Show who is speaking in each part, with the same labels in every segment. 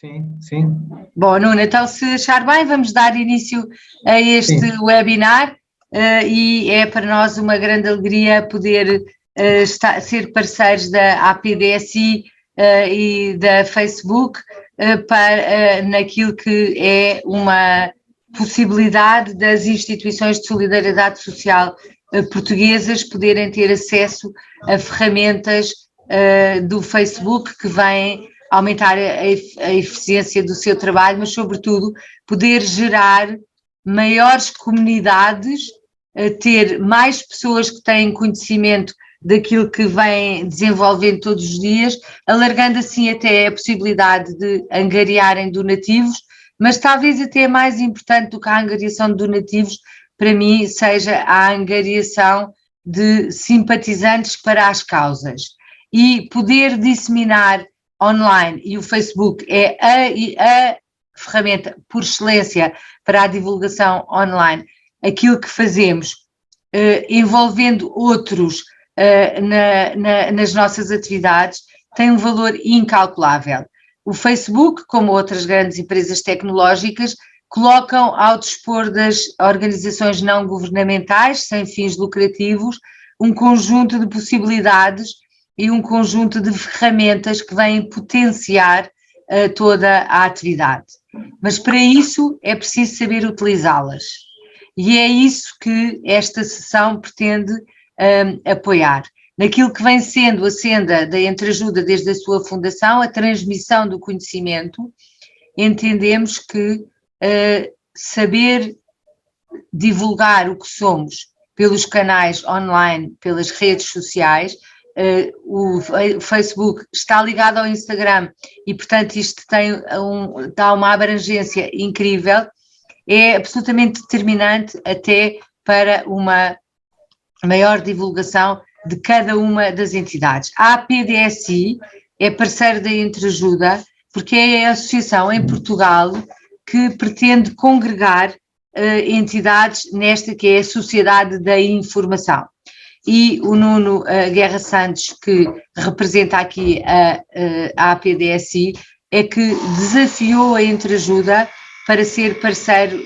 Speaker 1: Sim, sim.
Speaker 2: Bom, Nuno, então se achar bem, vamos dar início a este webinar e é para nós uma grande alegria poder ser parceiros da APDSI e da Facebook naquilo que é uma possibilidade das instituições de solidariedade social portuguesas poderem ter acesso a ferramentas do Facebook que vêm aumentar a eficiência do seu trabalho, mas sobretudo poder gerar maiores comunidades, ter mais pessoas que têm conhecimento daquilo que vêm desenvolvendo todos os dias, alargando assim até a possibilidade de angariarem donativos, mas talvez até mais importante do que a angariação de donativos, para mim, seja a angariação de simpatizantes para as causas e poder disseminar online, e o Facebook é a ferramenta por excelência para a divulgação online, aquilo que fazemos, envolvendo outros nas nossas atividades, tem um valor incalculável. O Facebook, como outras grandes empresas tecnológicas, colocam ao dispor das organizações não governamentais, sem fins lucrativos, um conjunto de possibilidades e um conjunto de ferramentas que vêm potenciar toda a atividade. Mas para isso é preciso saber utilizá-las. E é isso que esta sessão pretende apoiar. Naquilo que vem sendo a senda da Entreajuda desde a sua fundação, a transmissão do conhecimento, entendemos que saber divulgar o que somos pelos canais online, pelas redes sociais, o Facebook está ligado ao Instagram e, portanto, isto dá uma abrangência incrível, é absolutamente determinante até para uma maior divulgação de cada uma das entidades. A APDSI é parceira da Entreajuda porque é a associação em Portugal que pretende congregar entidades nesta que é a Sociedade da Informação. E o Nuno Guerra Santos, que representa aqui a APDSI, é que desafiou a Entreajuda para ser parceiro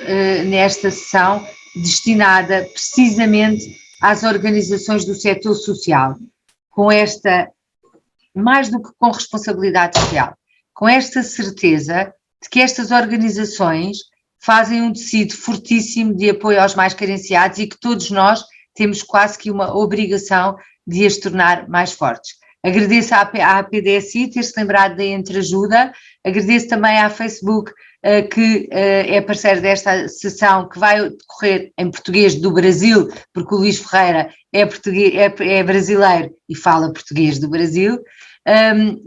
Speaker 2: nesta sessão destinada precisamente às organizações do setor social, com esta, mais do que com responsabilidade social, com esta certeza de que estas organizações fazem um tecido fortíssimo de apoio aos mais carenciados e que todos nós temos quase que uma obrigação de as tornar mais fortes. Agradeço à APDSI ter-se lembrado da Entreajuda, agradeço também à Facebook que é parceiro desta sessão que vai decorrer em português do Brasil, porque o Luís Ferreira é brasileiro e fala português do Brasil,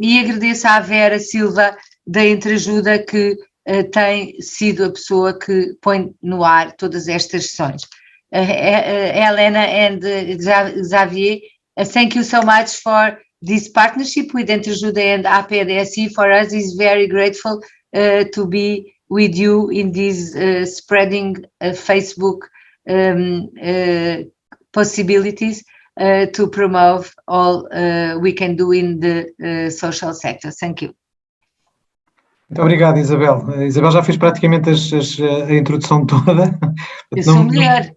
Speaker 2: e agradeço à Vera Silva da Entreajuda que tem sido a pessoa que põe no ar todas estas sessões. Helena and Xavier, thank you so much for this partnership with Entreajuda and APDSI. For us, is very grateful to be with you in this spreading Facebook possibilities to promote all we can do in the social sector. Thank you.
Speaker 1: Muito obrigado, Isabel. A Isabel já fez praticamente a introdução toda.
Speaker 2: Eu sou mulher.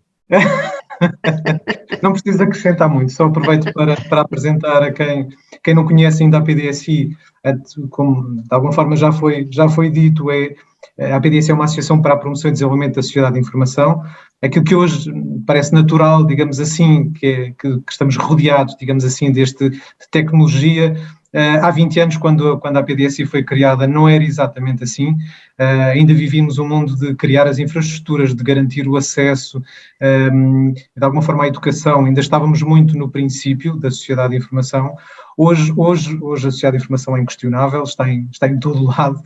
Speaker 1: Não preciso acrescentar muito, só aproveito para apresentar a quem não conhece ainda a APDSI, como de alguma forma já foi dito, a APDSI é uma associação para a promoção e desenvolvimento da sociedade de informação, aquilo que hoje parece natural, digamos assim, que estamos rodeados, digamos assim, de tecnologia. Há 20 anos, quando a APDSI foi criada, não era exatamente assim. Ainda vivíamos um mundo de criar as infraestruturas, de garantir o acesso, de alguma forma, à educação. Ainda estávamos muito no princípio da sociedade de informação. Hoje a sociedade de informação é inquestionável, está em todo lado,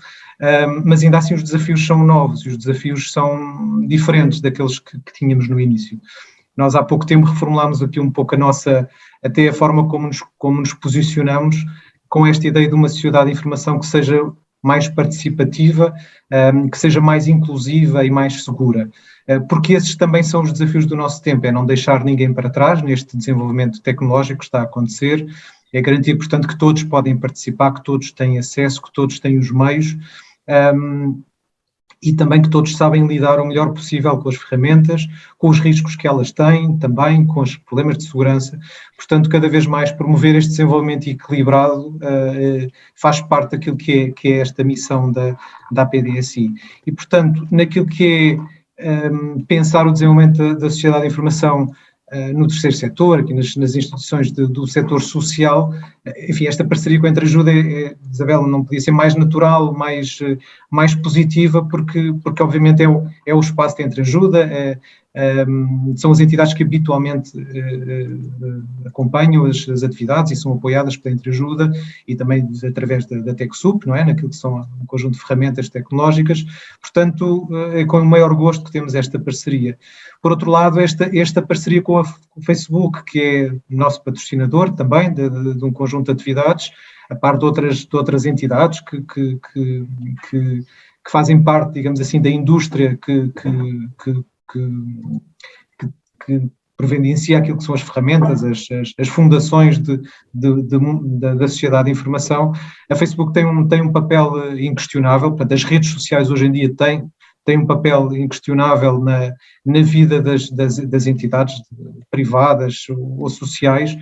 Speaker 1: mas ainda assim os desafios são novos e os desafios são diferentes daqueles que tínhamos no início. Nós há pouco tempo reformulámos aqui um pouco até a forma como nos posicionamos, com esta ideia de uma sociedade de informação que seja mais participativa, que seja mais inclusiva e mais segura. Porque esses também são os desafios do nosso tempo, é não deixar ninguém para trás neste desenvolvimento tecnológico que está a acontecer, é garantir, portanto, que todos podem participar, que todos têm acesso, que todos têm os meios e também que todos sabem lidar o melhor possível com as ferramentas, com os riscos que elas têm, também com os problemas de segurança. Portanto, cada vez mais promover este desenvolvimento equilibrado faz parte daquilo que é esta missão da APDSI. E, portanto, naquilo que é pensar o desenvolvimento da sociedade de informação no terceiro setor, aqui nas instituições do setor social, enfim, esta parceria com a Entreajuda, Isabel, não podia ser mais natural, mais positiva, porque obviamente é o espaço de Entreajuda, são as entidades que habitualmente acompanham as atividades e são apoiadas pela Entreajuda e também através da TechSoup, não é? Naquilo que são um conjunto de ferramentas tecnológicas. Portanto, é com o maior gosto que temos esta parceria. Por outro lado, esta parceria com o Facebook, que é o nosso patrocinador também de um conjunto de atividades, a par de outras entidades que fazem parte, digamos assim, da indústria que providencia aquilo que são as ferramentas, as fundações da sociedade de informação. A Facebook tem um papel inquestionável, portanto, as redes sociais hoje em dia têm um papel inquestionável na vida das entidades privadas ou sociais,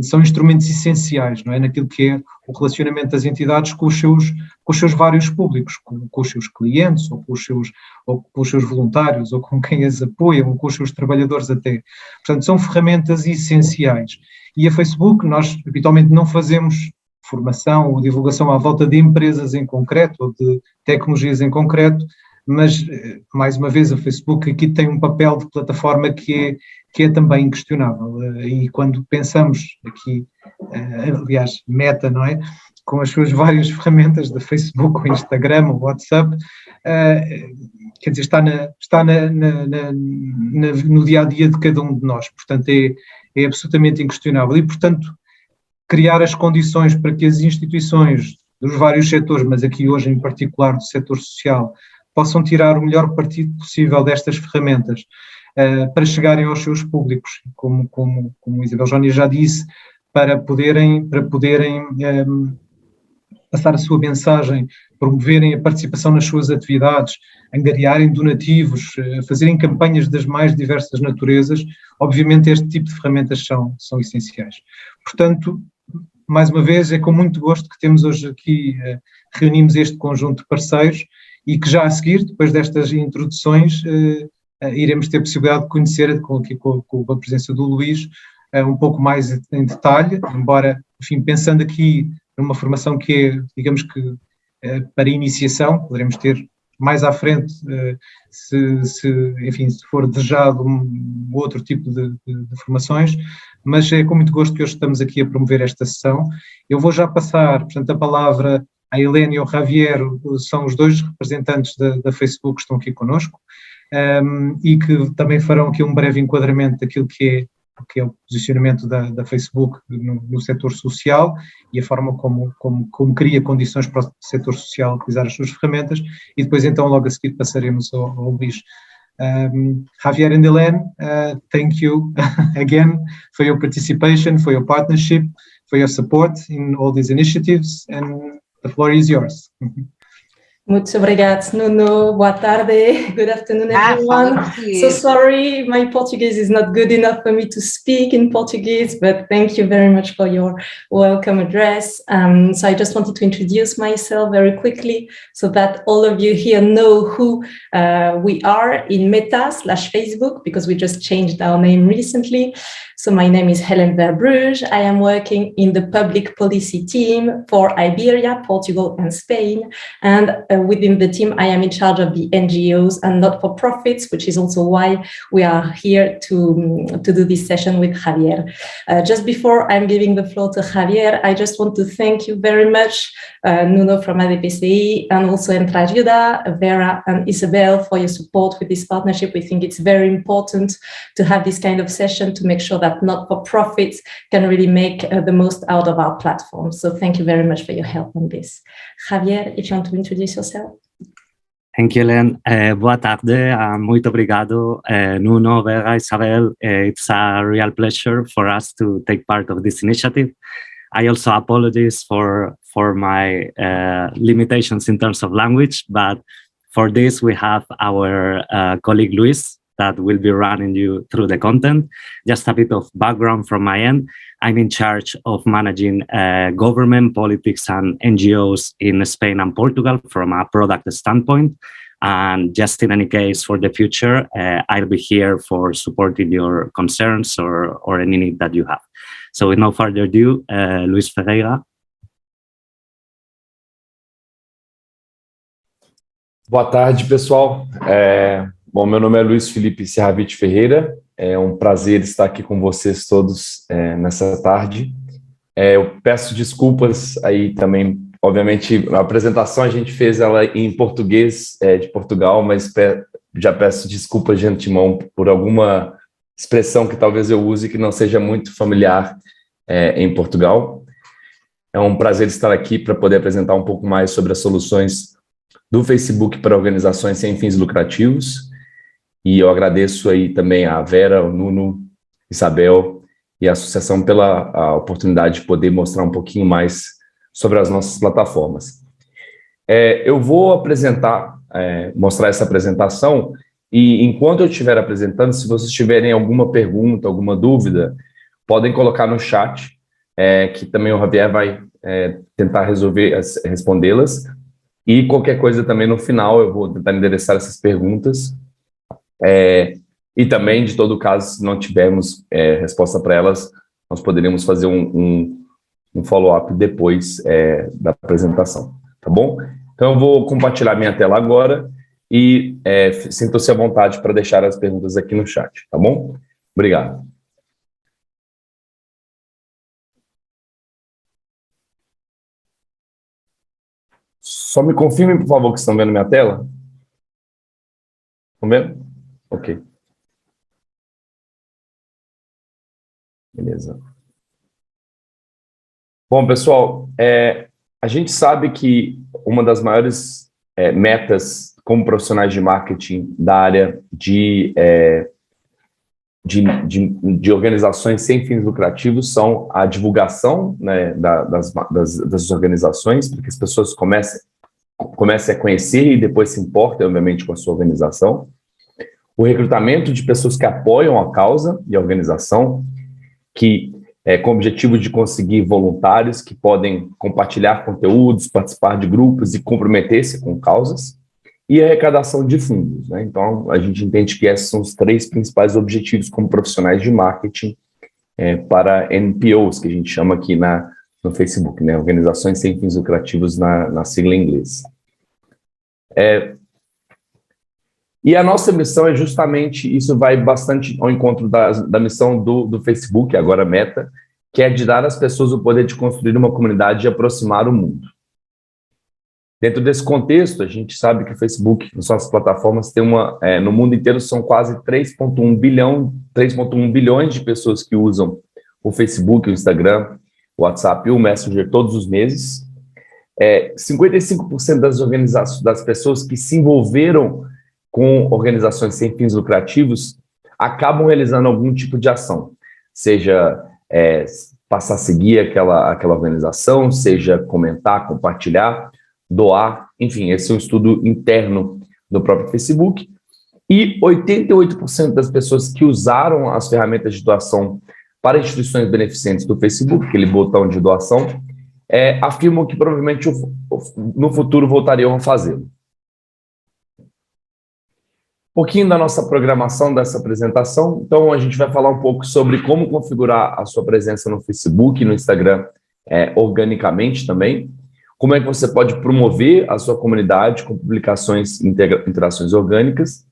Speaker 1: são instrumentos essenciais, não é? Naquilo que é o relacionamento das entidades com os seus vários públicos, com os seus clientes, ou com os seus voluntários, ou com quem as apoiam, ou com os seus trabalhadores até. Portanto, são ferramentas essenciais. E a Facebook, nós habitualmente não fazemos formação ou divulgação à volta de empresas em concreto, ou de tecnologias em concreto, mas, mais uma vez, a Facebook aqui tem um papel de plataforma que é também inquestionável. E quando pensamos aqui, aliás, Meta, não é? Com as suas várias ferramentas de Facebook, o Instagram, o WhatsApp, quer dizer, está no dia-a-dia de cada um de nós. Portanto, é absolutamente inquestionável. E, portanto, criar as condições para que as instituições dos vários setores, mas aqui hoje em particular do setor social, possam tirar o melhor partido possível destas ferramentas para chegarem aos seus públicos, como Isabel Jónia já disse, para poderem passar a sua mensagem, promoverem a participação nas suas atividades, angariarem donativos, fazerem campanhas das mais diversas naturezas. Obviamente este tipo de ferramentas são essenciais. Portanto, mais uma vez, é com muito gosto que temos hoje aqui, reunimos este conjunto de parceiros e que já a seguir, depois destas introduções, iremos ter a possibilidade de conhecer, com a presença do Luís, um pouco mais em detalhe, embora, enfim, pensando aqui numa formação que é, digamos que, para iniciação, poderemos ter mais à frente, enfim, se for desejado um outro tipo de formações, mas é com muito gosto que hoje estamos aqui a promover esta sessão. Eu vou já passar, portanto, a palavra à Helena e ao Javier, são os dois representantes da Facebook que estão aqui connosco, e que também farão aqui um breve enquadramento daquilo que é o posicionamento da Facebook no setor social e a forma como cria condições para o setor social utilizar as suas ferramentas, e depois então logo a seguir passaremos ao Luís. Javier and Helene, thank you again for your participation, for your partnership, for your support in all these initiatives, and the floor is yours.
Speaker 3: Muito obrigado, Nuno. Boa tarde. Good afternoon, everyone. So sorry, my Portuguese is not good enough for me to speak in Portuguese, but thank you very much for your welcome address. So I just wanted to introduce myself very quickly so that all of you here know who we are in Meta/Facebook, because we just changed our name recently. So my name is Helen Verbruge. I am working in the public policy team for Iberia, Portugal, and Spain. And within the team, I am in charge of the NGOs and not-for-profits, which is also why we are here to do this session with Javier. Just before I'm giving the floor to Javier, I just want to thank you very much, Nuno from ADPCI, and also Entreajuda, Vera and Isabel, for your support with this partnership. We think it's very important to have this kind of session to make sure that not-for-profits can really make the most out of our platform. So thank you very much for your help on this. Javier, if you want to introduce yourself.
Speaker 4: Thank you, Helen. Boa tarde. Muito obrigado, Nuno, Vera, Isabel. It's a real pleasure for us to take part of this initiative. I also apologize for for my limitations in terms of language, but for this we have our colleague Luis that will be running you through the content. Just a bit of background from my end. I'm in charge of managing government, politics, and NGOs in Spain and Portugal from a product standpoint. And just in any case, for the future, I'll be here for supporting your concerns or any need that you have. So with no further ado, Luis Ferreira.
Speaker 5: Boa tarde, pessoal. Bom, meu nome é Luiz Felipe Serravite Ferreira. É um prazer estar aqui com vocês todos nessa tarde. Eu peço desculpas aí também. Obviamente, a apresentação a gente fez ela em português de Portugal, mas já peço desculpas de antemão por alguma expressão que talvez eu use que não seja muito familiar em Portugal. É um prazer estar aqui para poder apresentar um pouco mais sobre as soluções do Facebook para organizações sem fins lucrativos. E eu agradeço aí também a Vera, o Nuno, Isabel e a associação pela oportunidade de poder mostrar um pouquinho mais sobre as nossas plataformas. Eu vou mostrar essa apresentação, e enquanto eu estiver apresentando, se vocês tiverem alguma pergunta, alguma dúvida, podem colocar no chat, que também o Javier vai tentar respondê-las, e qualquer coisa também no final eu vou tentar endereçar essas perguntas, e também, de todo caso, se não tivermos resposta para elas, nós poderíamos fazer um follow-up depois da apresentação, tá bom? Então eu vou compartilhar minha tela agora e sintam-se à vontade para deixar as perguntas aqui no chat, tá bom? Obrigado. Só me confirmem, por favor, que estão vendo minha tela. Estão vendo? Ok. Beleza. Bom, pessoal, a gente sabe que uma das maiores metas como profissionais de marketing da área de organizações sem fins lucrativos são a divulgação, né, das organizações, para que as pessoas comecem a conhecer e depois se importem, obviamente, com a sua organização. O recrutamento de pessoas que apoiam a causa e a organização, com o objetivo de conseguir voluntários que podem compartilhar conteúdos, participar de grupos e comprometer-se com causas, e a arrecadação de fundos, né? Então, a gente entende que esses são os 3 principais objetivos como profissionais de marketing para NPOs, que a gente chama aqui no Facebook, né? Organizações sem fins lucrativos na sigla em inglês. E a nossa missão é justamente, isso vai bastante ao encontro da missão do Facebook, agora Meta, que é de dar às pessoas o poder de construir uma comunidade e aproximar o mundo. Dentro desse contexto, a gente sabe que o Facebook, nas suas plataformas, tem no mundo inteiro são quase 3,1 bilhões de pessoas que usam o Facebook, o Instagram, o WhatsApp e o Messenger todos os meses. 55% das pessoas que se envolveram com organizações sem fins lucrativos, acabam realizando algum tipo de ação, seja passar a seguir aquela organização, seja comentar, compartilhar, doar, enfim, esse é um estudo interno do próprio Facebook, e 88% das pessoas que usaram as ferramentas de doação para instituições beneficentes do Facebook, aquele botão de doação, afirmam que provavelmente no futuro voltariam a fazê-lo. Um pouquinho da nossa programação dessa apresentação. Então, a gente vai falar um pouco sobre como configurar a sua presença no Facebook e no Instagram organicamente também. Como é que você pode promover a sua comunidade com publicações e interações orgânicas.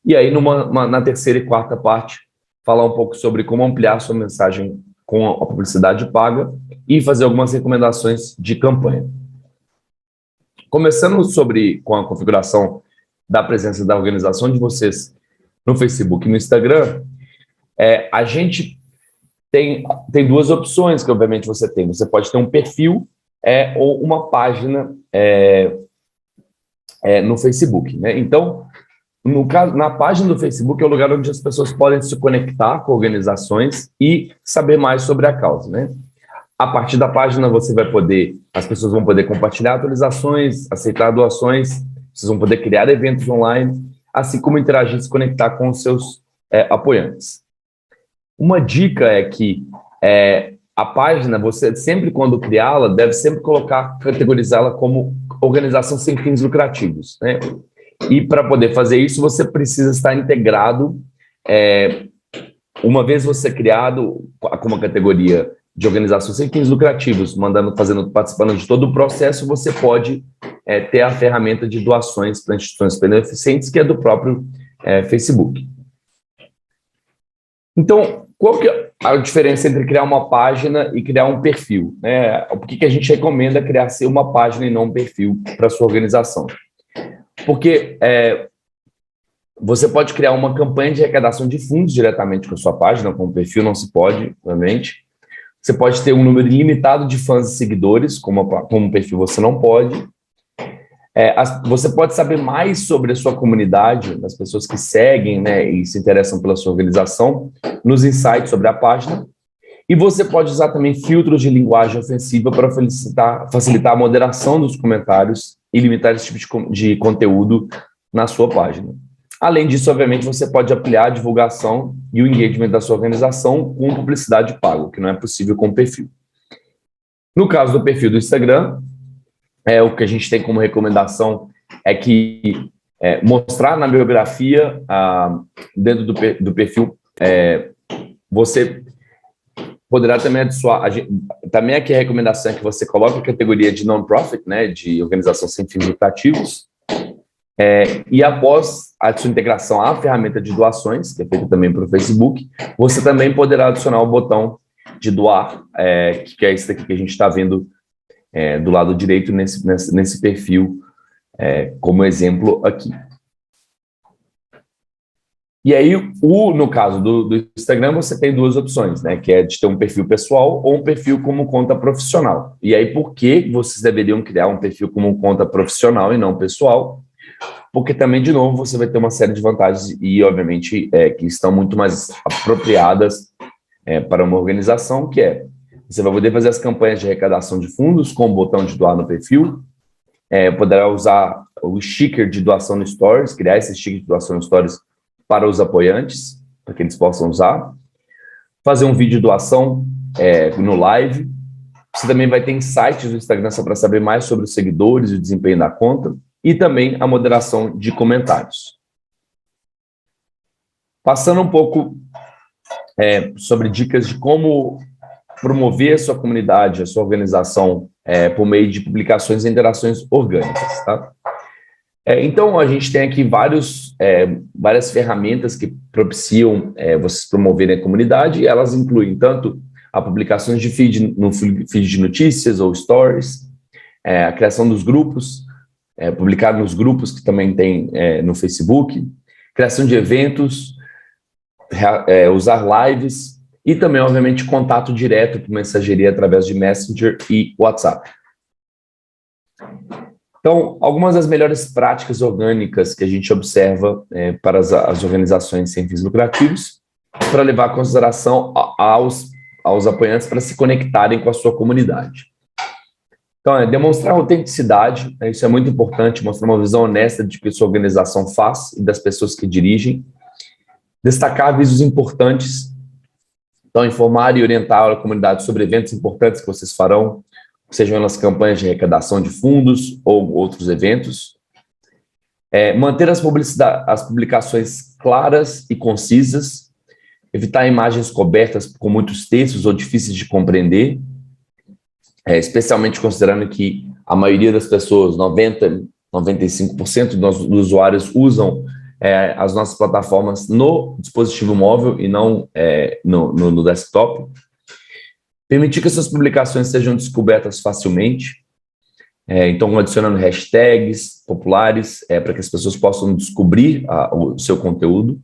Speaker 5: E aí, na terceira e quarta parte, falar um pouco sobre como ampliar sua mensagem com a publicidade paga e fazer algumas recomendações de campanha. Começando com a configuração da presença da organização de vocês no Facebook e no Instagram, a gente tem 2 opções que, obviamente, você tem. Você pode ter um perfil ou uma página no Facebook, né? Então, no caso, na página do Facebook é o lugar onde as pessoas podem se conectar com organizações e saber mais sobre a causa, né? A partir da página as pessoas vão poder compartilhar atualizações, aceitar doações, vocês vão poder criar eventos online, assim como interagir e se conectar com os seus apoiantes. Uma dica é que a página, você sempre quando criá-la, deve sempre categorizá-la como organização sem fins lucrativos, né? E para poder fazer isso, você precisa estar integrado, uma vez você criado com uma categoria de organização sem fins lucrativos, participando de todo o processo, você pode ter a ferramenta de doações para instituições beneficentes, que é do próprio Facebook. Então, qual que é a diferença entre criar uma página e criar um perfil, né? Por que a gente recomenda criar uma página e não um perfil para a sua organização? Porque você pode criar uma campanha de arrecadação de fundos diretamente com a sua página, com o perfil não se pode, obviamente. Você pode ter um número ilimitado de fãs e seguidores, como um perfil você não pode. Você pode saber mais sobre a sua comunidade, das pessoas que seguem, né, e se interessam pela sua organização, nos insights sobre a página. E você pode usar também filtros de linguagem ofensiva para facilitar a moderação dos comentários e limitar esse tipo de conteúdo na sua página. Além disso, obviamente, você pode ampliar a divulgação e o engagement da sua organização com publicidade paga, que não é possível com o perfil. No caso do perfil do Instagram, o que a gente tem como recomendação é que mostrar na biografia, dentro do perfil, você poderá também adicionar, também aqui a recomendação é que você coloque a categoria de non-profit, né, de organização sem fins lucrativos, e após a sua integração à ferramenta de doações, que é feita também pelo Facebook, você também poderá adicionar o botão de doar, que é esse daqui que a gente está vendo do lado direito nesse perfil, como exemplo aqui. E aí, no caso do Instagram, você tem duas opções, né? Que é de ter um perfil pessoal ou um perfil como conta profissional. E aí, por que vocês deveriam criar um perfil como conta profissional e não pessoal? Porque também, de novo, você vai ter uma série de vantagens e, obviamente, que estão muito mais apropriadas para uma organização, que você vai poder fazer as campanhas de arrecadação de fundos com o botão de doar no perfil, poderá usar o sticker de doação no Stories, criar esse sticker de doação no Stories para os apoiantes, para que eles possam usar, fazer um vídeo de doação no live. Você também vai ter insights no Instagram para saber mais sobre os seguidores e o desempenho da conta, e também a moderação de comentários. Passando um pouco sobre dicas de como promover a sua comunidade, a sua organização, por meio de publicações e interações orgânicas, tá? Então, a gente tem aqui várias ferramentas que propiciam vocês promoverem a comunidade, e elas incluem tanto a publicação de feed de notícias ou stories, a criação dos grupos, publicar nos grupos que também tem no Facebook, criação de eventos, usar lives e também, obviamente, contato direto por mensageria através de Messenger e WhatsApp. Então, algumas das melhores práticas orgânicas que a gente observa para as organizações sem fins lucrativos, para levar em consideração aos apoiantes para se conectarem com a sua comunidade. Então, demonstrar autenticidade, isso é muito importante, mostrar uma visão honesta de que sua organização faz e das pessoas que dirigem. Destacar avisos importantes, então informar e orientar a comunidade sobre eventos importantes que vocês farão, sejam elas campanhas de arrecadação de fundos ou outros eventos. Manter as publicações claras e concisas, evitar imagens cobertas com muitos textos ou difíceis de compreender, especialmente considerando que a maioria das pessoas, 95% dos usuários usam as nossas plataformas no dispositivo móvel e não no desktop. Permitir que essas publicações sejam descobertas facilmente, então adicionando hashtags populares para que as pessoas possam descobrir o seu conteúdo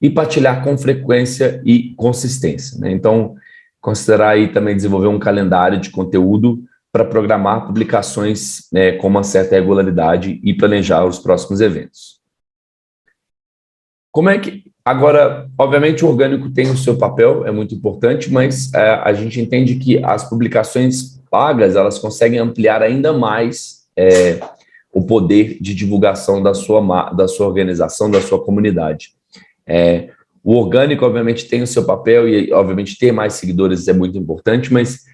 Speaker 5: e partilhar com frequência e consistência, né? Então, considerar aí também desenvolver um calendário de conteúdo para programar publicações com uma certa regularidade e planejar os próximos eventos. Como é que... Agora, obviamente, o orgânico tem o seu papel, é muito importante, mas a gente entende que as publicações pagas, elas conseguem ampliar ainda mais o poder de divulgação da sua organização, da sua comunidade. O orgânico, obviamente, tem o seu papel e, obviamente, ter mais seguidores é muito importante, mas,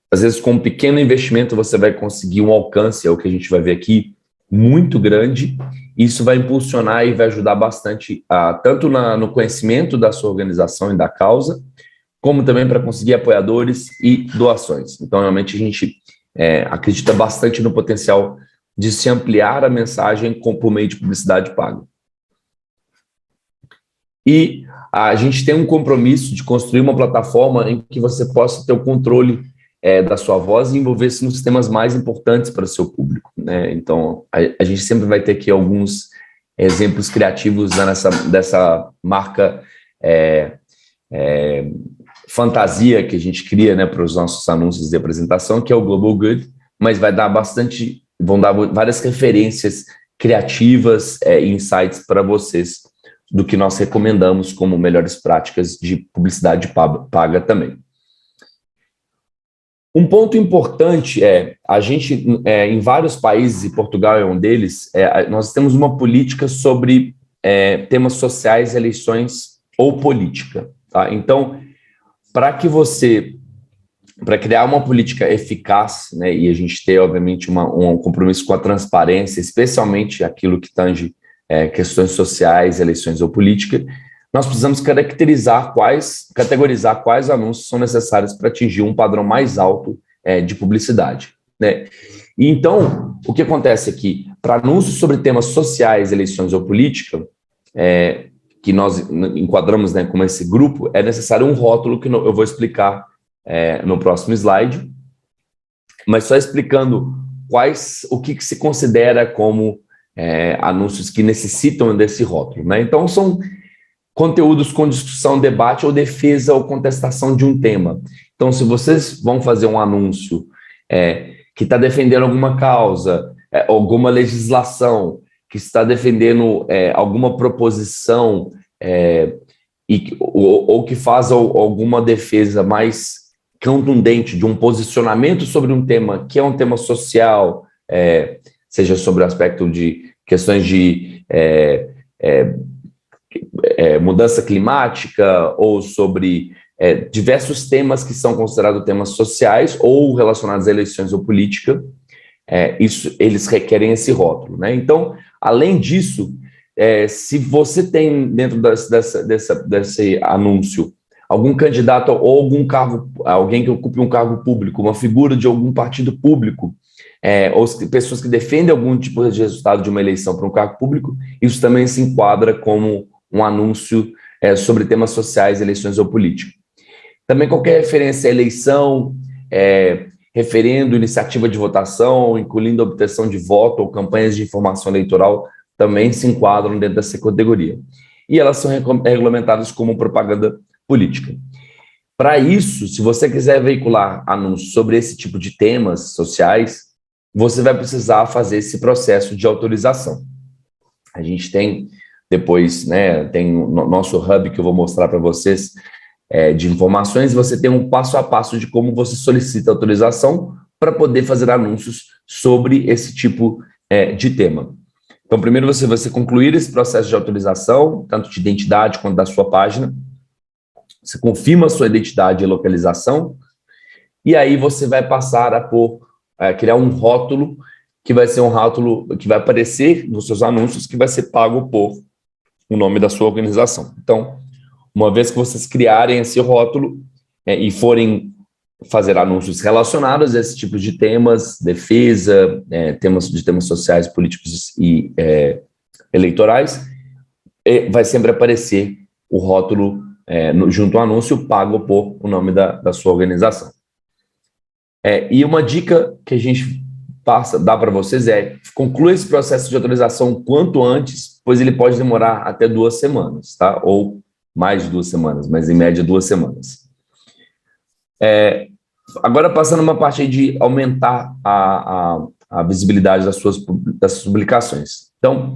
Speaker 5: às vezes, com um pequeno investimento, você vai conseguir um alcance, é o que a gente vai ver aqui, muito grande. Isso vai impulsionar e vai ajudar bastante, tanto no conhecimento da sua organização e da causa, como também para conseguir apoiadores e doações. Então, realmente, a gente acredita bastante no potencial de se ampliar a mensagem por meio de publicidade paga. E a gente tem um compromisso de construir uma plataforma em que você possa ter o controle da sua voz e envolver-se nos temas mais importantes para o seu público, né? Então, a gente sempre vai ter aqui alguns exemplos criativos dessa marca fantasia que a gente cria, né, para os nossos anúncios de apresentação, que é o Global Good, mas vão dar várias referências criativas e insights para vocês do que nós recomendamos como melhores práticas de publicidade paga também. Um ponto importante a gente, em vários países, e Portugal é um deles, nós temos uma política sobre temas sociais, eleições ou política. Tá? Então, para criar uma política eficaz, né, e a gente ter, obviamente, um compromisso com a transparência, especialmente aquilo que tange questões sociais, eleições ou política, nós precisamos categorizar quais anúncios são necessários para atingir um padrão mais alto de publicidade, né? E então, o que acontece aqui? Para anúncios sobre temas sociais, eleições ou política, que nós enquadramos, né, como esse grupo, é necessário um rótulo que eu vou explicar no próximo slide, mas só explicando o que se considera como anúncios que necessitam desse rótulo, né? Então, são conteúdos com discussão, debate ou defesa ou contestação de um tema. Então, se vocês vão fazer um anúncio que está defendendo alguma causa, alguma legislação, que está defendendo alguma proposição ou que faz alguma defesa mais contundente de um posicionamento sobre um tema que é um tema social, seja sobre o aspecto de questões de mudança climática ou sobre diversos temas que são considerados temas sociais ou relacionados a eleições ou política, eles requerem esse rótulo, né? Então, além disso, se você tem dentro desse anúncio algum candidato ou algum cargo, alguém que ocupe um cargo público, uma figura de algum partido público, ou pessoas que defendem algum tipo de resultado de uma eleição para um cargo público, isso também se enquadra como um anúncio sobre temas sociais, eleições ou política. Também qualquer referência à eleição, referendo, iniciativa de votação, incluindo a obtenção de voto ou campanhas de informação eleitoral, também se enquadram dentro dessa categoria. E elas são regulamentadas como propaganda política. Para isso, se você quiser veicular anúncios sobre esse tipo de temas sociais, você vai precisar fazer esse processo de autorização. A gente tem depois, né, tem o nosso hub que eu vou mostrar para vocês de informações, você tem um passo a passo de como você solicita autorização para poder fazer anúncios sobre esse tipo de tema. Então, primeiro você vai concluir esse processo de autorização, tanto de identidade quanto da sua página. Você confirma a sua identidade e localização, e aí você vai passar a criar um rótulo, que vai ser um rótulo que vai aparecer nos seus anúncios, que vai ser pago por o nome da sua organização. Então, uma vez que vocês criarem esse rótulo e forem fazer anúncios relacionados a esse tipo de temas, defesa, temas sociais, políticos e eleitorais, vai sempre aparecer o rótulo junto ao anúncio pago por o nome da sua organização. E uma dica que a gente dá para vocês conclua esse processo de autorização quanto antes, pois ele pode demorar até 2 semanas, tá? Ou mais de 2 semanas, mas em média 2 semanas. Agora passando uma parte aí de aumentar a visibilidade das suas publicações. Então,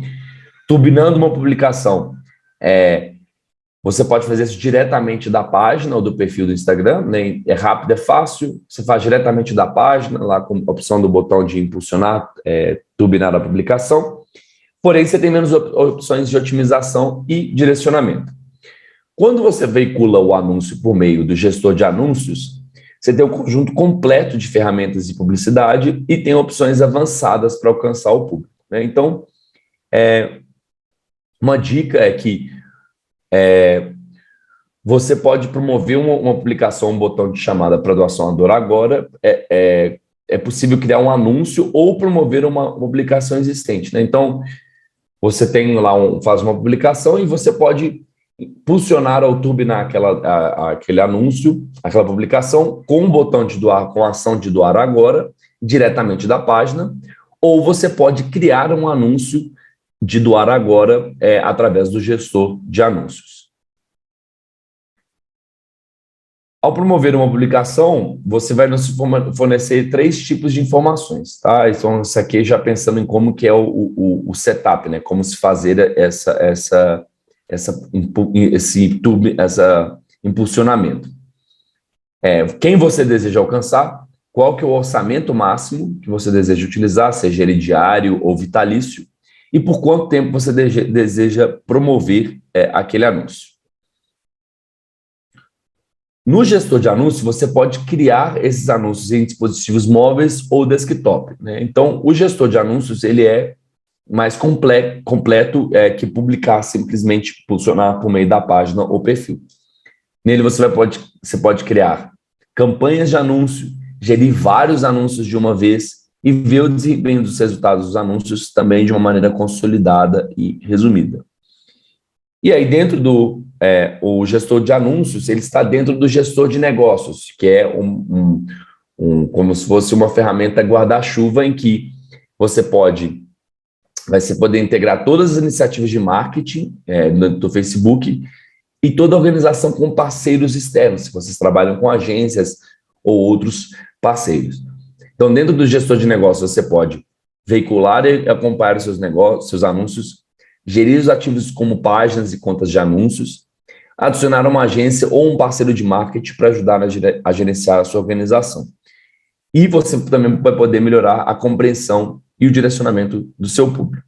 Speaker 5: turbinando uma publicação, Você pode fazer isso diretamente da página ou do perfil do Instagram, né? É rápido, é fácil, você faz diretamente da página, lá com a opção do botão de impulsionar, turbinar a publicação, porém você tem menos opções de otimização e direcionamento. Quando você veicula o anúncio por meio do gestor de anúncios, você tem um conjunto completo de ferramentas de publicidade e tem opções avançadas para alcançar o público, né? Então, uma dica é que você pode promover uma publicação, um botão de chamada para doação Adora Agora. É possível criar um anúncio ou promover uma publicação existente, né? Então, você tem lá, faz uma publicação e você pode impulsionar ou turbinar aquele anúncio, aquela publicação, com o botão de doar, com a ação de doar agora, diretamente da página, ou você pode criar um anúncio de doar agora através do gestor de anúncios. Ao promover uma publicação, você vai nos fornecer 3 tipos de informações, tá? Então, isso aqui já pensando em como que é o setup, né? Como se fazer esse impulsionamento. Quem você deseja alcançar, qual que é o orçamento máximo que você deseja utilizar, seja ele diário ou vitalício, e por quanto tempo você deseja promover aquele anúncio. No gestor de anúncios, você pode criar esses anúncios em dispositivos móveis ou desktop, né? Então, o gestor de anúncios, ele é mais completo que publicar, simplesmente impulsionar por meio da página ou perfil. Nele você pode criar campanhas de anúncio, gerir vários anúncios de uma vez e ver o desempenho dos resultados dos anúncios também de uma maneira consolidada e resumida. E aí, dentro o gestor de anúncios, ele está dentro do gestor de negócios, que é como se fosse uma ferramenta guarda-chuva em que você vai poder integrar todas as iniciativas de marketing do Facebook e toda a organização com parceiros externos, se vocês trabalham com agências ou outros parceiros. Então, dentro do gestor de negócios, você pode veicular e acompanhar os seus negócios, seus anúncios, gerir os ativos como páginas e contas de anúncios, adicionar uma agência ou um parceiro de marketing para ajudar a gerenciar a sua organização. E você também vai poder melhorar a compreensão e o direcionamento do seu público.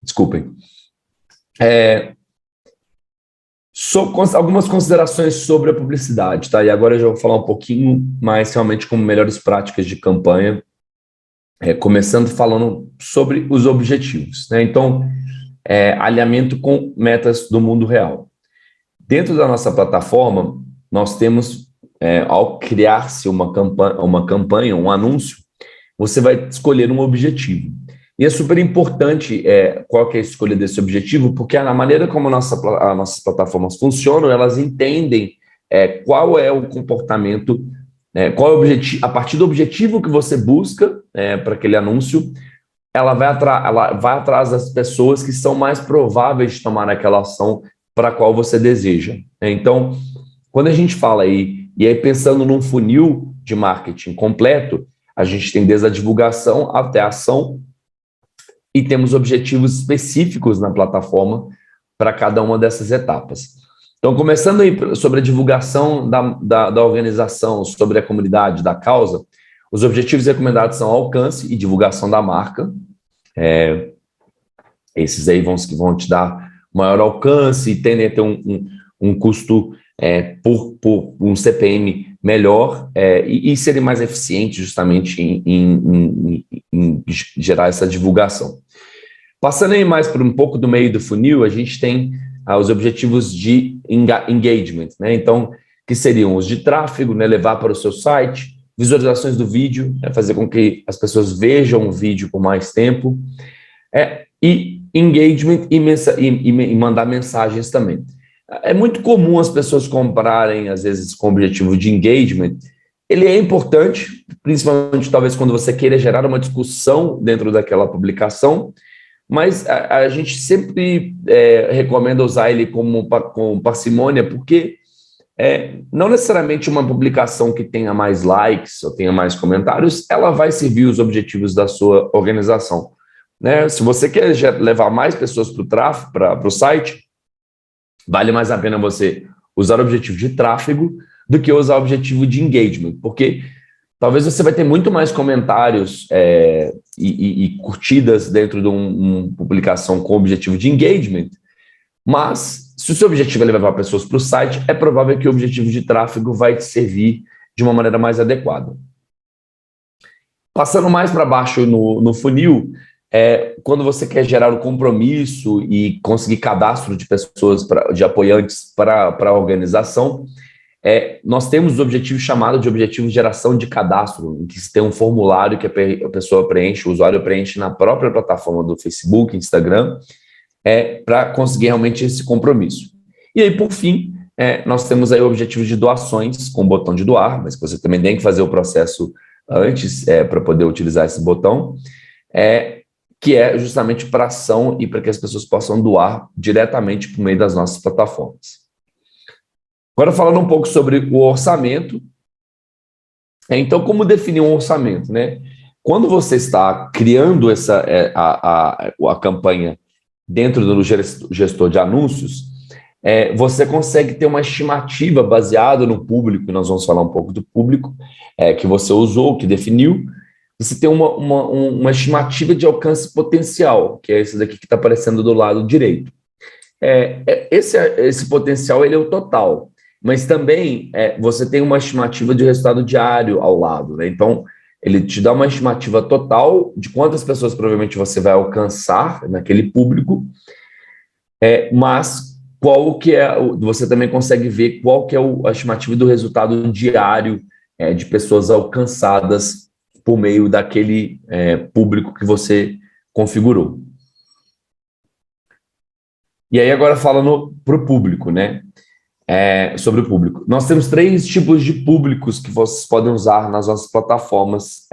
Speaker 5: Desculpem. Algumas considerações sobre a publicidade, tá? E agora eu já vou falar um pouquinho mais realmente como melhores práticas de campanha, começando falando sobre os objetivos, né? Então, alinhamento com metas do mundo real. Dentro da nossa plataforma, nós temos, ao criar-se uma campanha, um anúncio, você vai escolher um objetivo. E é super importante qual que é a escolha desse objetivo, porque na maneira como as nossas plataformas funcionam, elas entendem qual é o comportamento, qual é o objetivo, a partir do objetivo que você busca para aquele anúncio, ela vai atrás das pessoas que são mais prováveis de tomar aquela ação para a qual você deseja. Então, quando a gente fala e aí pensando num funil de marketing completo, a gente tem desde a divulgação até a ação, e temos objetivos específicos na plataforma para cada uma dessas etapas. Então, começando aí sobre a divulgação da organização, sobre a comunidade, da causa, os objetivos recomendados são alcance e divulgação da marca. Esses aí vão te dar maior alcance e tendem a ter um custo por um CPM melhor e serem mais eficientes justamente em gerar essa divulgação. Passando aí mais por um pouco do meio do funil, a gente tem os objetivos de engagement, né? Então, que seriam os de tráfego, né? Levar para o seu site, visualizações do vídeo, fazer com que as pessoas vejam o vídeo por mais tempo, e engagement e mandar mensagens também. É muito comum as pessoas comprarem, às vezes, com o objetivo de engagement. Ele é importante, principalmente, talvez, quando você queira gerar uma discussão dentro daquela publicação, mas a gente sempre recomenda usar ele com parcimônia, porque não necessariamente uma publicação que tenha mais likes ou tenha mais comentários, ela vai servir os objetivos da sua organização, né? Se você quer levar mais pessoas para o tráfego, para o site, vale mais a pena você usar o objetivo de tráfego do que usar o objetivo de engagement, porque talvez você vai ter muito mais comentários e curtidas dentro de uma publicação com o objetivo de engagement, mas se o seu objetivo é levar pessoas para o site, é provável que o objetivo de tráfego vai te servir de uma maneira mais adequada. Passando mais para baixo no funil, quando você quer gerar o compromisso e conseguir cadastro de pessoas, de apoiantes para a organização, nós temos o objetivo chamado de objetivo de geração de cadastro, em que se tem um formulário que a pessoa preenche, o usuário preenche na própria plataforma do Facebook, Instagram, para conseguir realmente esse compromisso. E aí, por fim, nós temos aí o objetivo de doações, com o botão de doar, mas você também tem que fazer o processo antes para poder utilizar esse botão, que é justamente para ação e para que as pessoas possam doar diretamente por meio das nossas plataformas. Agora, falando um pouco sobre o orçamento. Então, como definir um orçamento, né? Quando você está criando a campanha dentro do gestor de anúncios, você consegue ter uma estimativa baseada no público, nós vamos falar um pouco do público que você usou, que definiu. Você tem uma estimativa de alcance potencial, que é esse daqui que está aparecendo do lado direito. Esse potencial ele é o total, mas também você tem uma estimativa de resultado diário ao lado, né? Então, ele te dá uma estimativa total de quantas pessoas provavelmente você vai alcançar naquele público, mas qual que você também consegue ver qual que é a estimativa do resultado diário de pessoas alcançadas por meio daquele público que você configurou. E aí agora falando para o público, né? Sobre o público. Nós temos 3 tipos de públicos que vocês podem usar nas nossas plataformas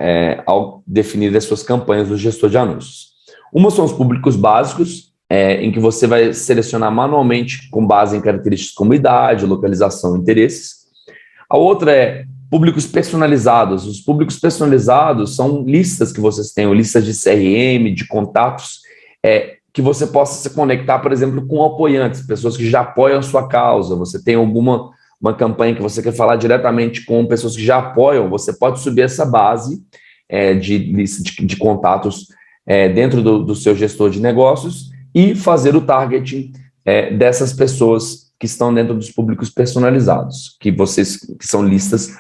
Speaker 5: ao definir as suas campanhas do gestor de anúncios. Uma são os públicos básicos, em que você vai selecionar manualmente com base em características como idade, localização e interesses. A outra é públicos personalizados. Os públicos personalizados são listas que vocês têm, listas de CRM, de contatos, que você possa se conectar, por exemplo, com apoiantes, pessoas que já apoiam a sua causa. Você tem uma campanha que você quer falar diretamente com pessoas que já apoiam, você pode subir essa base de lista de contatos dentro do seu gestor de negócios e fazer o targeting dessas pessoas que estão dentro dos públicos personalizados, que são listas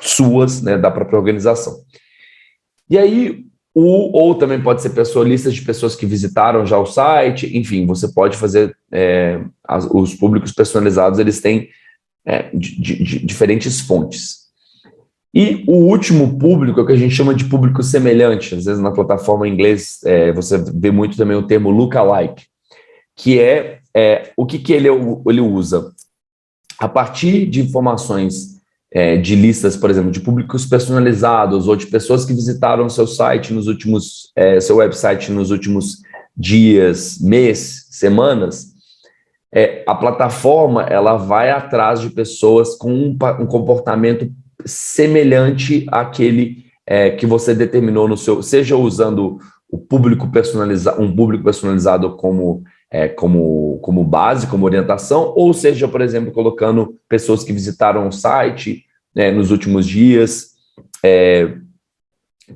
Speaker 5: suas, né, da própria organização. E aí, ou também pode ser listas de pessoas que visitaram já o site, enfim, você pode fazer, os públicos personalizados, eles têm de diferentes fontes. E o último público é o que a gente chama de público semelhante, às vezes na plataforma em inglês você vê muito também o termo lookalike, que o que ele usa? A partir de informações de listas, por exemplo, de públicos personalizados ou de pessoas que visitaram seu site seu website nos últimos dias, mês, semanas, a plataforma ela vai atrás de pessoas com um comportamento semelhante àquele que você determinou no seu, seja usando um público personalizado como base, como orientação, ou seja, por exemplo, colocando pessoas que visitaram o site nos últimos dias,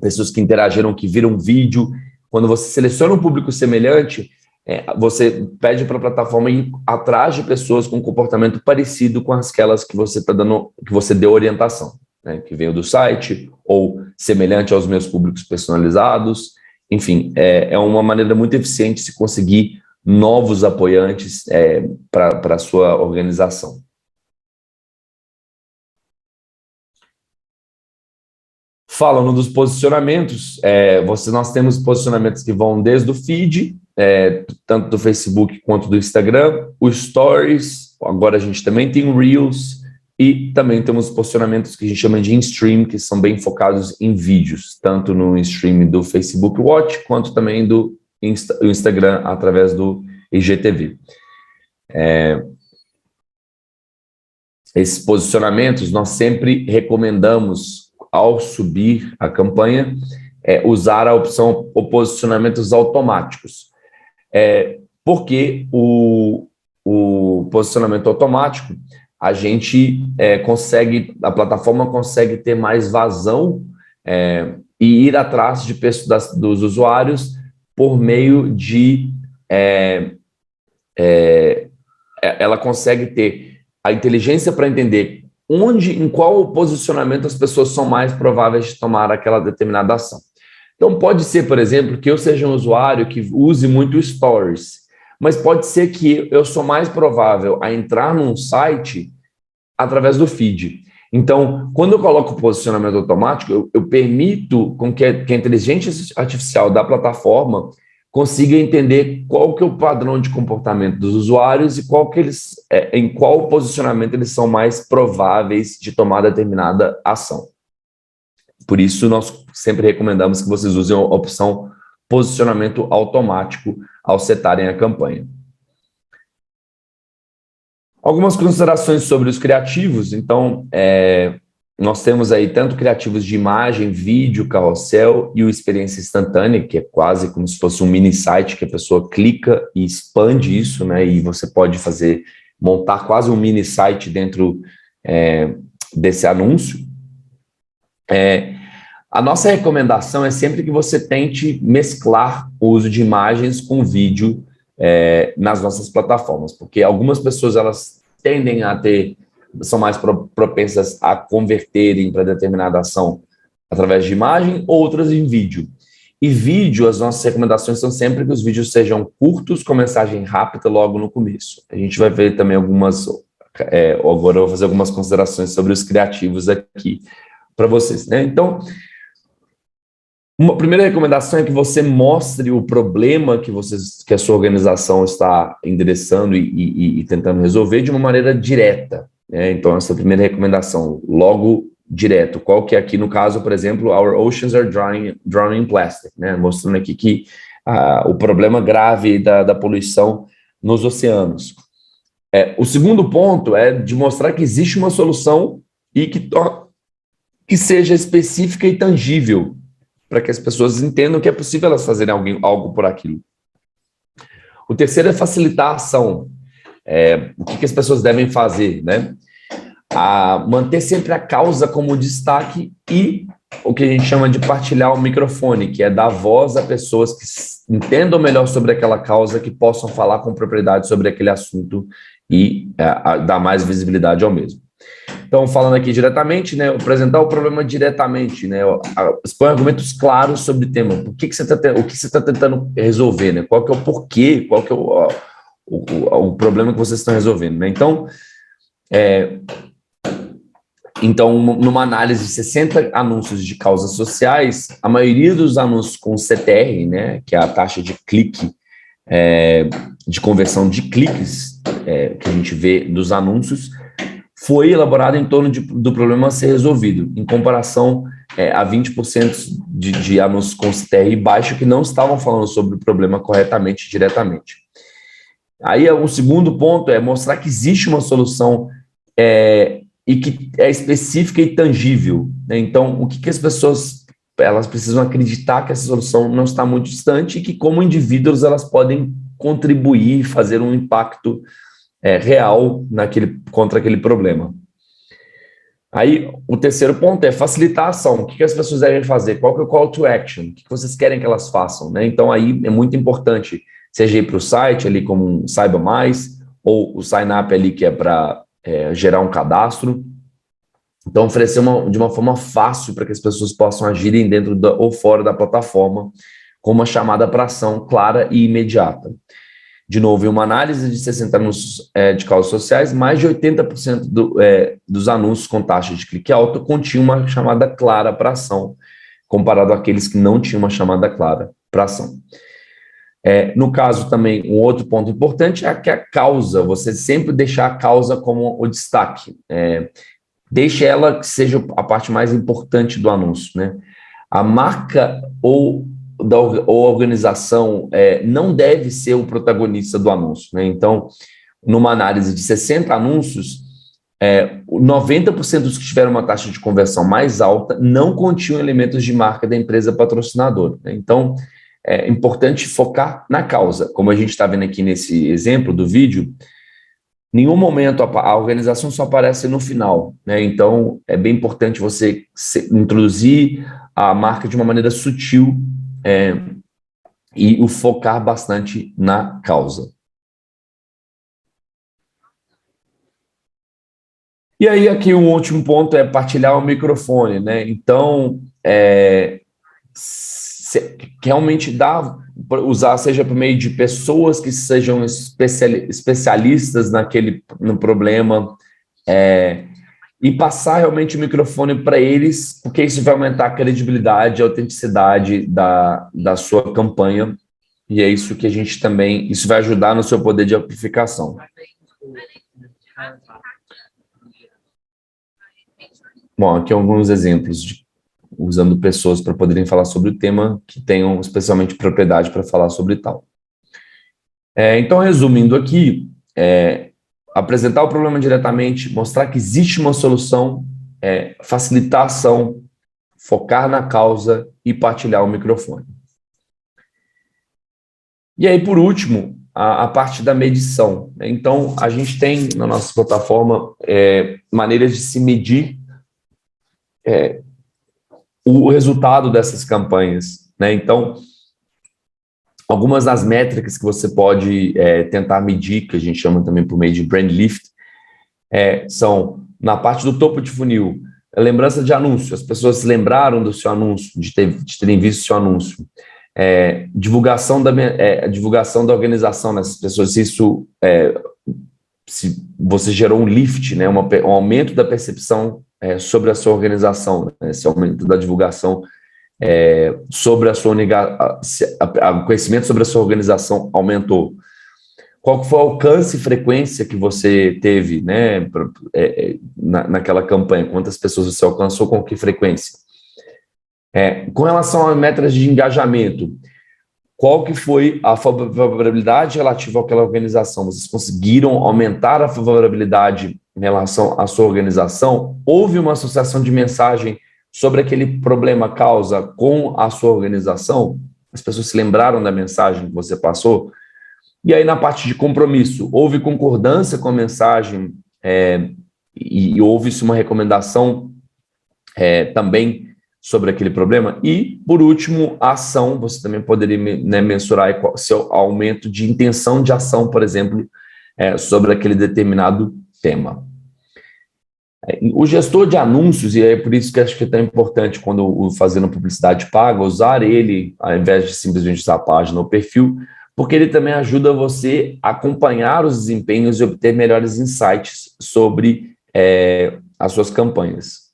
Speaker 5: pessoas que interagiram, que viram vídeo. Quando você seleciona um público semelhante, você pede para a plataforma ir atrás de pessoas com comportamento parecido com aquelas que você que você deu orientação, né, que veio do site, ou semelhante aos meus públicos personalizados. Enfim, é uma maneira muito eficiente de se conseguir novos apoiantes para a sua organização. Falando dos posicionamentos, nós temos posicionamentos que vão desde o feed, tanto do Facebook quanto do Instagram, os Stories, agora a gente também tem o Reels, e também temos posicionamentos que a gente chama de in-stream, que são bem focados em vídeos, tanto no in-stream do Facebook Watch, quanto também do Instagram através do IGTV. esses posicionamentos, nós sempre recomendamos, ao subir a campanha, usar a opção ou posicionamentos automáticos. Porque o posicionamento automático, a plataforma consegue ter mais vazão e ir atrás dos usuários por meio de... ela consegue ter a inteligência para entender em qual posicionamento as pessoas são mais prováveis de tomar aquela determinada ação. Então, pode ser, por exemplo, que eu seja um usuário que use muito Stories, mas pode ser que eu sou mais provável a entrar num site através do feed. Então, quando eu coloco o posicionamento automático, eu permito com que a inteligência artificial da plataforma consiga entender qual que é o padrão de comportamento dos usuários e em qual posicionamento eles são mais prováveis de tomar determinada ação. Por isso, nós sempre recomendamos que vocês usem a opção posicionamento automático ao setarem a campanha. Algumas considerações sobre os criativos. Então, nós temos aí tanto criativos de imagem, vídeo, carrossel e o experiência instantânea, que é quase como se fosse um mini site que a pessoa clica e expande isso, né? E você pode montar quase um mini site dentro desse anúncio. A nossa recomendação é sempre que você tente mesclar o uso de imagens com vídeo nas nossas plataformas, porque algumas pessoas elas tendem a são mais propensas a converterem para determinada ação através de imagem, outras em vídeo. E vídeo, as nossas recomendações são sempre que os vídeos sejam curtos, com mensagem rápida logo no começo. A gente vai ver também agora eu vou fazer algumas considerações sobre os criativos aqui para vocês, né? Então, uma primeira recomendação é que você mostre o problema que a sua organização está endereçando e tentando resolver de uma maneira direta. Então, essa é a primeira recomendação, logo direto. Qual que é aqui, no caso, por exemplo, our oceans are drowning in plastic, né? Mostrando aqui que o problema grave da poluição nos oceanos. O segundo ponto é de mostrar que existe uma solução e que seja específica e tangível, para que as pessoas entendam que é possível elas fazerem algo por aquilo. O terceiro é facilitar a ação. O que as pessoas devem fazer, né? Manter sempre a causa como destaque e o que a gente chama de partilhar o microfone, que é dar voz a pessoas que entendam melhor sobre aquela causa, que possam falar com propriedade sobre aquele assunto e dar mais visibilidade ao mesmo. Então, falando aqui diretamente, né, apresentar o problema diretamente, né, expõe argumentos claros sobre o tema. O que você está tentando resolver, né? Qual que é o porquê, qual que é o problema que vocês estão resolvendo, né? Então, numa análise de 60 anúncios de causas sociais, a maioria dos anúncios com CTR, né, que é a taxa de clique, de conversão de cliques que a gente vê dos anúncios, foi elaborado em torno do problema a ser resolvido, em comparação a 20% de anúncios com CTR baixo que não estavam falando sobre o problema corretamente, diretamente. Aí o segundo ponto é mostrar que existe uma solução e que é específica e tangível, né? Então, o que as pessoas elas precisam acreditar que essa solução não está muito distante e que, como indivíduos, elas podem contribuir, fazer um impacto real contra aquele problema. Aí, o terceiro ponto é facilitar a ação. O que as pessoas devem fazer? Qual que é o call to action? O que vocês querem que elas façam, né? Então, aí é muito importante, seja ir para o site, ali como um Saiba Mais, ou o sign up ali, que é para gerar um cadastro. Então, oferecer de uma forma fácil para que as pessoas possam agirem dentro ou fora da plataforma, com uma chamada para ação clara e imediata. De novo, em uma análise de 60 anúncios de causas sociais, mais de 80% dos anúncios com taxa de clique alta continham uma chamada clara para ação, comparado àqueles que não tinham uma chamada clara para ação. No caso também, um outro ponto importante é que a causa, você sempre deixar a causa como o destaque. Deixe ela que seja a parte mais importante do anúncio, né? A marca ou a organização não deve ser o protagonista do anúncio, né? Então, numa análise de 60 anúncios, 90% dos que tiveram uma taxa de conversão mais alta não continham elementos de marca da empresa patrocinadora, né? Então, é importante focar na causa. Como a gente está vendo aqui nesse exemplo do vídeo, em nenhum momento a organização só aparece no final, né? Então, é bem importante você introduzir a marca de uma maneira sutil e o focar bastante na causa. E aí, aqui o último ponto é partilhar o microfone, né? Então, realmente usar, seja por meio de pessoas que sejam especialistas no problema, e passar realmente o microfone para eles, porque isso vai aumentar a credibilidade e a autenticidade da sua campanha, e é isso que a gente também, isso vai ajudar no seu poder de amplificação. Bom, aqui alguns exemplos usando pessoas para poderem falar sobre o tema que tenham especialmente propriedade para falar sobre tal. Então, resumindo aqui, apresentar o problema diretamente, mostrar que existe uma solução, facilitar a ação, focar na causa e partilhar o microfone. E aí, por último, a parte da medição. Então, a gente tem na nossa plataforma maneiras de se medir o resultado dessas campanhas, né? Então, algumas das métricas que você pode tentar medir, que a gente chama também por meio de brand lift, são na parte do topo de funil, a lembrança de anúncio, as pessoas se lembraram do seu anúncio, de terem visto o seu anúncio, divulgação da organização nessas pessoas, se você gerou um lift, né, um aumento da percepção sobre a sua organização, né, esse aumento da divulgação sobre a sua conhecimento sobre a sua organização aumentou. Qual foi o alcance e frequência que você teve, né, naquela campanha? Quantas pessoas você alcançou, com que frequência? Com relação a metas de engajamento, qual que foi a favorabilidade relativa àquela organização? Vocês conseguiram aumentar a favorabilidade em relação à sua organização? Houve uma associação de mensagem sobre aquele problema causa com a sua organização? As pessoas se lembraram da mensagem que você passou? E aí, na parte de compromisso, houve concordância com a mensagem e houve-se uma recomendação também sobre aquele problema? E, por último, a ação, você também poderia, né, mensurar seu aumento de intenção de ação, por exemplo, sobre aquele determinado tema. O gestor de anúncios, e é por isso que acho que é tão importante quando fazendo publicidade paga, usar ele, ao invés de simplesmente usar a página ou perfil, porque ele também ajuda você a acompanhar os desempenhos e obter melhores insights sobre as suas campanhas.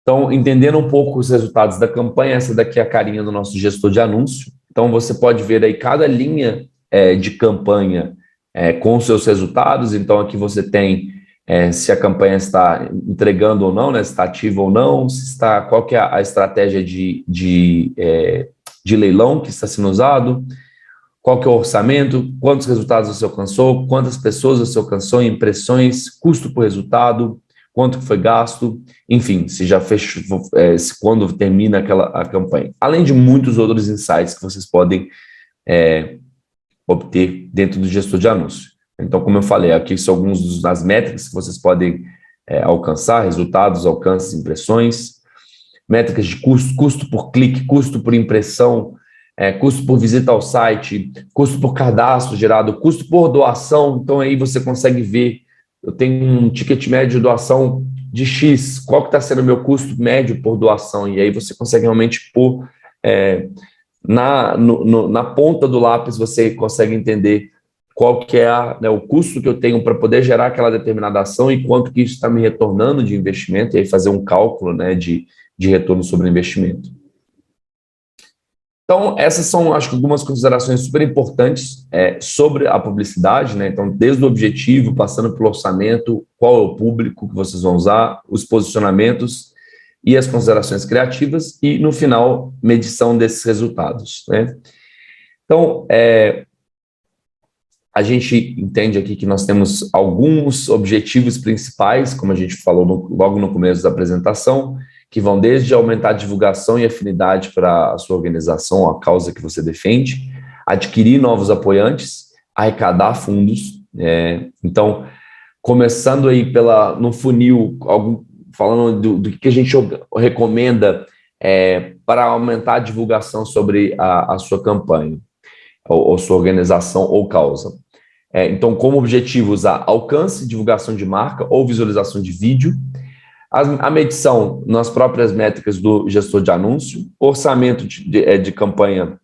Speaker 5: Então, entendendo um pouco os resultados da campanha, essa daqui é a carinha do nosso gestor de anúncio. Então, você pode ver aí cada linha de campanha com os seus resultados. Então, aqui você tem se a campanha está entregando ou não, né, se está ativa ou não, qual que é a estratégia de leilão que está sendo usado, qual que é o orçamento, quantos resultados você alcançou, quantas pessoas você alcançou, impressões, custo por resultado, quanto que foi gasto, enfim, se já fechou, quando termina a campanha. Além de muitos outros insights que vocês podem obter dentro do gestor de anúncio. Então, como eu falei, aqui são algumas das métricas que vocês podem alcançar, resultados, alcances, impressões, métricas de custo por clique, custo por impressão, custo por visita ao site, custo por cadastro gerado, custo por doação. Então, aí você consegue ver, eu tenho um ticket médio de doação de X, qual que está sendo o meu custo médio por doação? E aí você consegue realmente pôr na ponta do lápis, você consegue entender qual que é o custo que eu tenho para poder gerar aquela determinada ação e quanto que isso está me retornando de investimento, e aí fazer um cálculo, né, de retorno sobre o investimento. Então, essas são, acho que, algumas considerações super importantes sobre a publicidade, né? Então, desde o objetivo, passando pelo orçamento, qual é o público que vocês vão usar, os posicionamentos e as considerações criativas e, no final, medição desses resultados, né? Então, A gente entende aqui que nós temos alguns objetivos principais, como a gente falou logo no começo da apresentação, que vão desde aumentar a divulgação e afinidade para a sua organização, a causa que você defende, adquirir novos apoiantes, arrecadar fundos. Então, começando aí no funil, falando do que a gente recomenda para aumentar a divulgação sobre a sua campanha, ou sua organização ou causa. Então, como objetivo, usar alcance, divulgação de marca ou visualização de vídeo, a medição nas próprias métricas do gestor de anúncio, orçamento de campanha.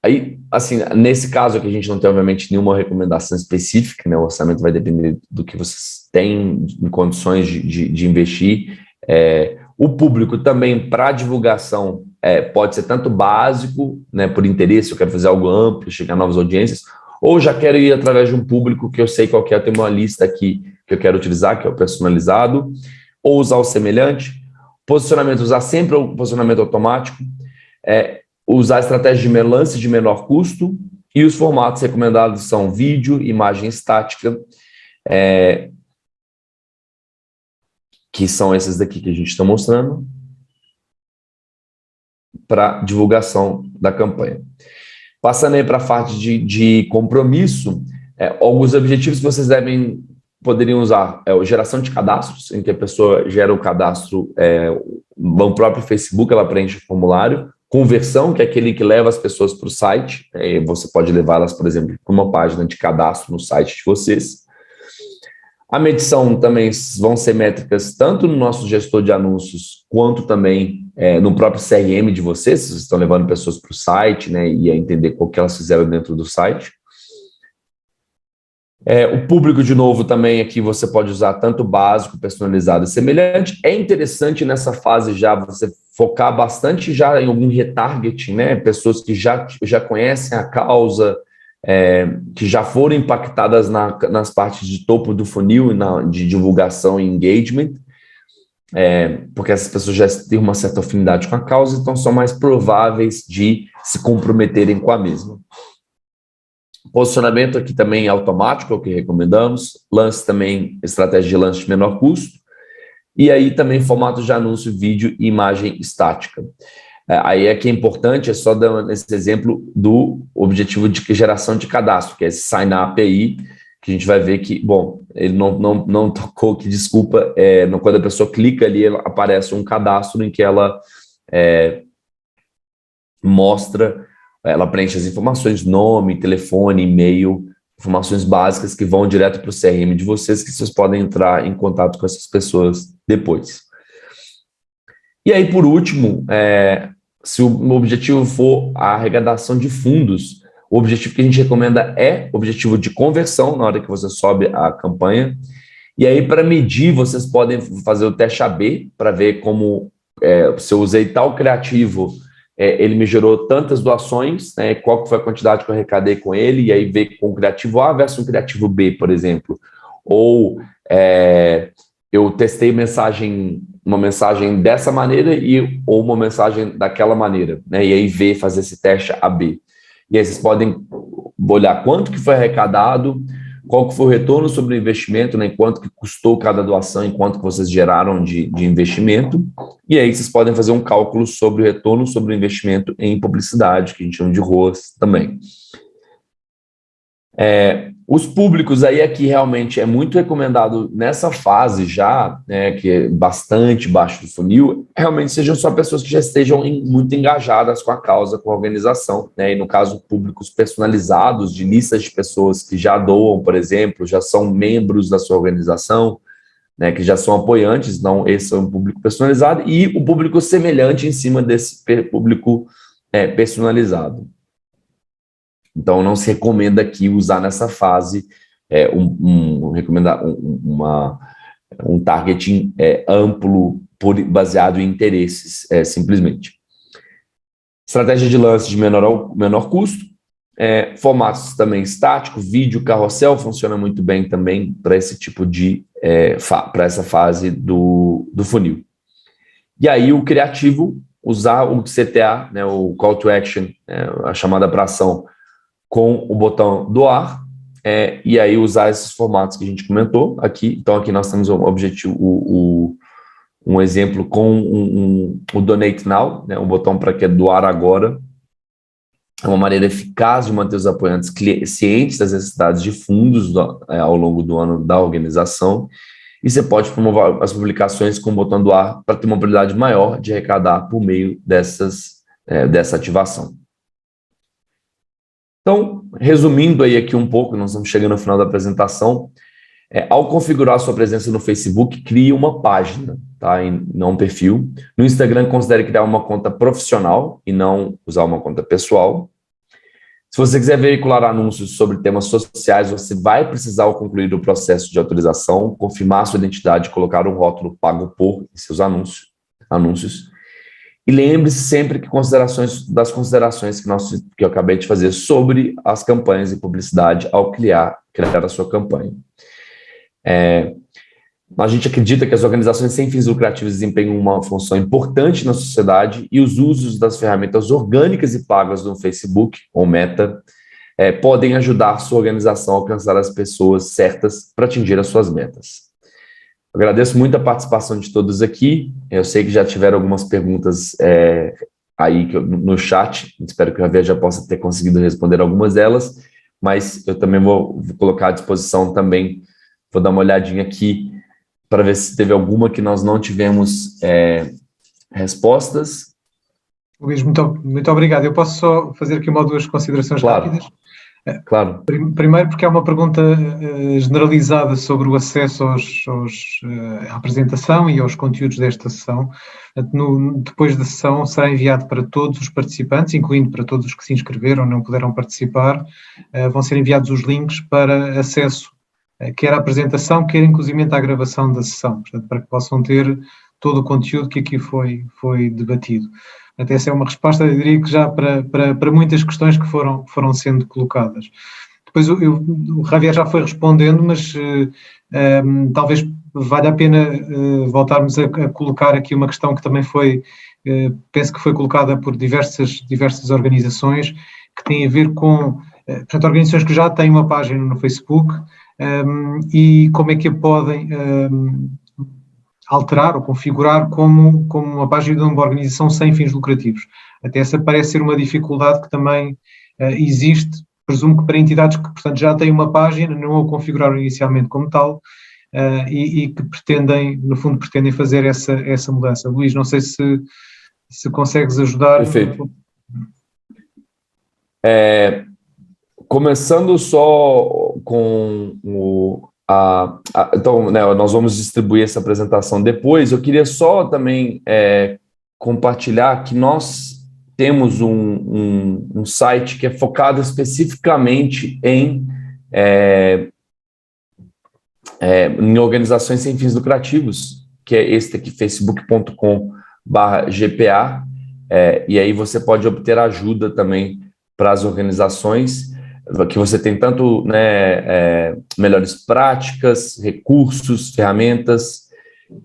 Speaker 5: Aí, assim, nesse caso aqui a gente não tem, obviamente, nenhuma recomendação específica, né? O orçamento vai depender do que vocês têm em condições de investir. O público também, para divulgação, pode ser tanto básico, né, por interesse, eu quero fazer algo amplo, chegar a novas audiências, ou já quero ir através de um público que eu sei qual que é, eu tenho uma lista aqui que eu quero utilizar, que é o personalizado, ou usar o semelhante. Posicionamento, usar sempre o posicionamento automático, usar estratégia de lance de menor custo, e os formatos recomendados são vídeo, imagem estática, que são esses daqui que a gente está mostrando, para divulgação da campanha. Passando aí para a parte de compromisso, alguns objetivos que vocês poderiam usar geração de cadastros, em que a pessoa gera o cadastro no próprio Facebook, ela preenche o formulário. Conversão, que é aquele que leva as pessoas para o site, você pode levá-las, por exemplo, para uma página de cadastro no site de vocês. A medição também vão ser métricas tanto no nosso gestor de anúncios, quanto também no próprio CRM de vocês, se vocês estão levando pessoas para o site, né, e a entender o que elas fizeram dentro do site. O público, de novo, também aqui você pode usar tanto básico, personalizado e semelhante. É interessante nessa fase já você focar bastante já em algum retargeting, né, pessoas que já conhecem a causa, que já foram impactadas nas partes de topo do funil, de divulgação e engagement, porque essas pessoas já têm uma certa afinidade com a causa, então são mais prováveis de se comprometerem com a mesma. Posicionamento aqui também automático, é o que recomendamos. Lance também, estratégia de lance de menor custo. E aí também formato de anúncio, vídeo e imagem estática. Aí é que é importante, só dar esse exemplo do objetivo de geração de cadastro, que é esse sign up aí, que a gente vai ver que, bom, ele não tocou, que desculpa, quando a pessoa clica ali, aparece um cadastro em que ela mostra, ela preenche as informações, nome, telefone, e-mail, informações básicas que vão direto para o CRM de vocês, que vocês podem entrar em contato com essas pessoas depois. E aí, por último, se o objetivo for a arrecadação de fundos, o objetivo que a gente recomenda é o objetivo de conversão na hora que você sobe a campanha. E aí, para medir, vocês podem fazer o teste AB para ver como, se eu usei tal criativo, ele me gerou tantas doações, né, qual que foi a quantidade que eu arrecadei com ele, e aí ver com o criativo A versus o criativo B, por exemplo. Ou eu testei uma mensagem dessa maneira ou uma mensagem daquela maneira, né, e aí fazer esse teste AB. E aí vocês podem olhar quanto que foi arrecadado, qual que foi o retorno sobre o investimento, né, quanto que custou cada doação, e quanto que vocês geraram de investimento, e aí vocês podem fazer um cálculo sobre o retorno sobre o investimento em publicidade, que a gente chama de ROAS também. Os públicos aí aqui realmente é muito recomendado nessa fase já, né, que é bastante baixo do funil, realmente sejam só pessoas que já estejam muito engajadas com a causa, com a organização, né, e no caso públicos personalizados, de listas de pessoas que já doam, por exemplo, já são membros da sua organização, né, que já são apoiantes, não, esse é um público personalizado, e o público semelhante em cima desse público personalizado. Então, não se recomenda aqui usar nessa fase um targeting amplo baseado em interesses, simplesmente. Estratégia de lance de menor custo, formatos também estático, vídeo, carrossel, funciona muito bem também para esse tipo de, para essa fase do funil. E aí o criativo, usar o CTA, né, o Call to Action, a chamada para ação, com o botão doar, e aí usar esses formatos que a gente comentou aqui. Então, aqui nós temos um objetivo, um exemplo com o Donate Now, né, um botão para que é doar agora. É uma maneira eficaz de manter os apoiantes cientes das necessidades de fundos ao longo do ano da organização. E você pode promover as publicações com o botão doar para ter uma probabilidade maior de arrecadar por meio dessa ativação. Então, resumindo aí aqui um pouco, nós estamos chegando ao final da apresentação. Ao configurar sua presença no Facebook, crie uma página, tá? E não um perfil. No Instagram, considere criar uma conta profissional e não usar uma conta pessoal. Se você quiser veicular anúncios sobre temas sociais, você vai precisar, ao concluir o processo de autorização, confirmar sua identidade e colocar um rótulo pago por em seus anúncios. E lembre-se sempre das considerações que eu acabei de fazer sobre as campanhas e publicidade ao criar a sua campanha. A gente acredita que as organizações sem fins lucrativos desempenham uma função importante na sociedade e os usos das ferramentas orgânicas e pagas do Facebook, ou Meta, podem ajudar a sua organização a alcançar as pessoas certas para atingir as suas metas. Eu agradeço muito a participação de todos aqui. Eu sei que já tiveram algumas perguntas aí no chat. Espero que o Javier já possa ter conseguido responder algumas delas, mas eu também vou colocar à disposição também. Vou dar uma olhadinha aqui para ver se teve alguma que nós não tivemos respostas.
Speaker 1: Luís, muito obrigado. Eu posso só fazer aqui uma ou duas considerações rápidas?
Speaker 5: Claro.
Speaker 1: Primeiro, porque há uma pergunta generalizada sobre o acesso à apresentação e aos conteúdos desta sessão. Depois da sessão será enviado para todos os participantes, incluindo para todos os que se inscreveram, não puderam participar, vão ser enviados os links para acesso, quer à apresentação, quer inclusive à gravação da sessão, portanto, para que possam ter todo o conteúdo que aqui foi debatido. Até essa é uma resposta, eu diria que já para muitas questões que foram sendo colocadas. Depois o Javier já foi respondendo, mas talvez valha a pena voltarmos a colocar aqui uma questão que também penso que foi colocada por diversas organizações, que tem a ver com, portanto, organizações que já têm uma página no Facebook e como é que a podem alterar ou configurar como uma página de uma organização sem fins lucrativos. Até essa parece ser uma dificuldade que também existe, presumo que para entidades que, portanto, já têm uma página, não a configuraram inicialmente como tal, e que no fundo pretendem fazer essa mudança. Luís, não sei se consegues ajudar.
Speaker 5: Perfeito. Começando só com então, né, nós vamos distribuir essa apresentação depois. Eu queria só também compartilhar que nós temos um site que é focado especificamente em organizações sem fins lucrativos, que é este aqui, facebook.com/GPA, e aí você pode obter ajuda também para as organizações, que você tem tanto melhores práticas, recursos, ferramentas,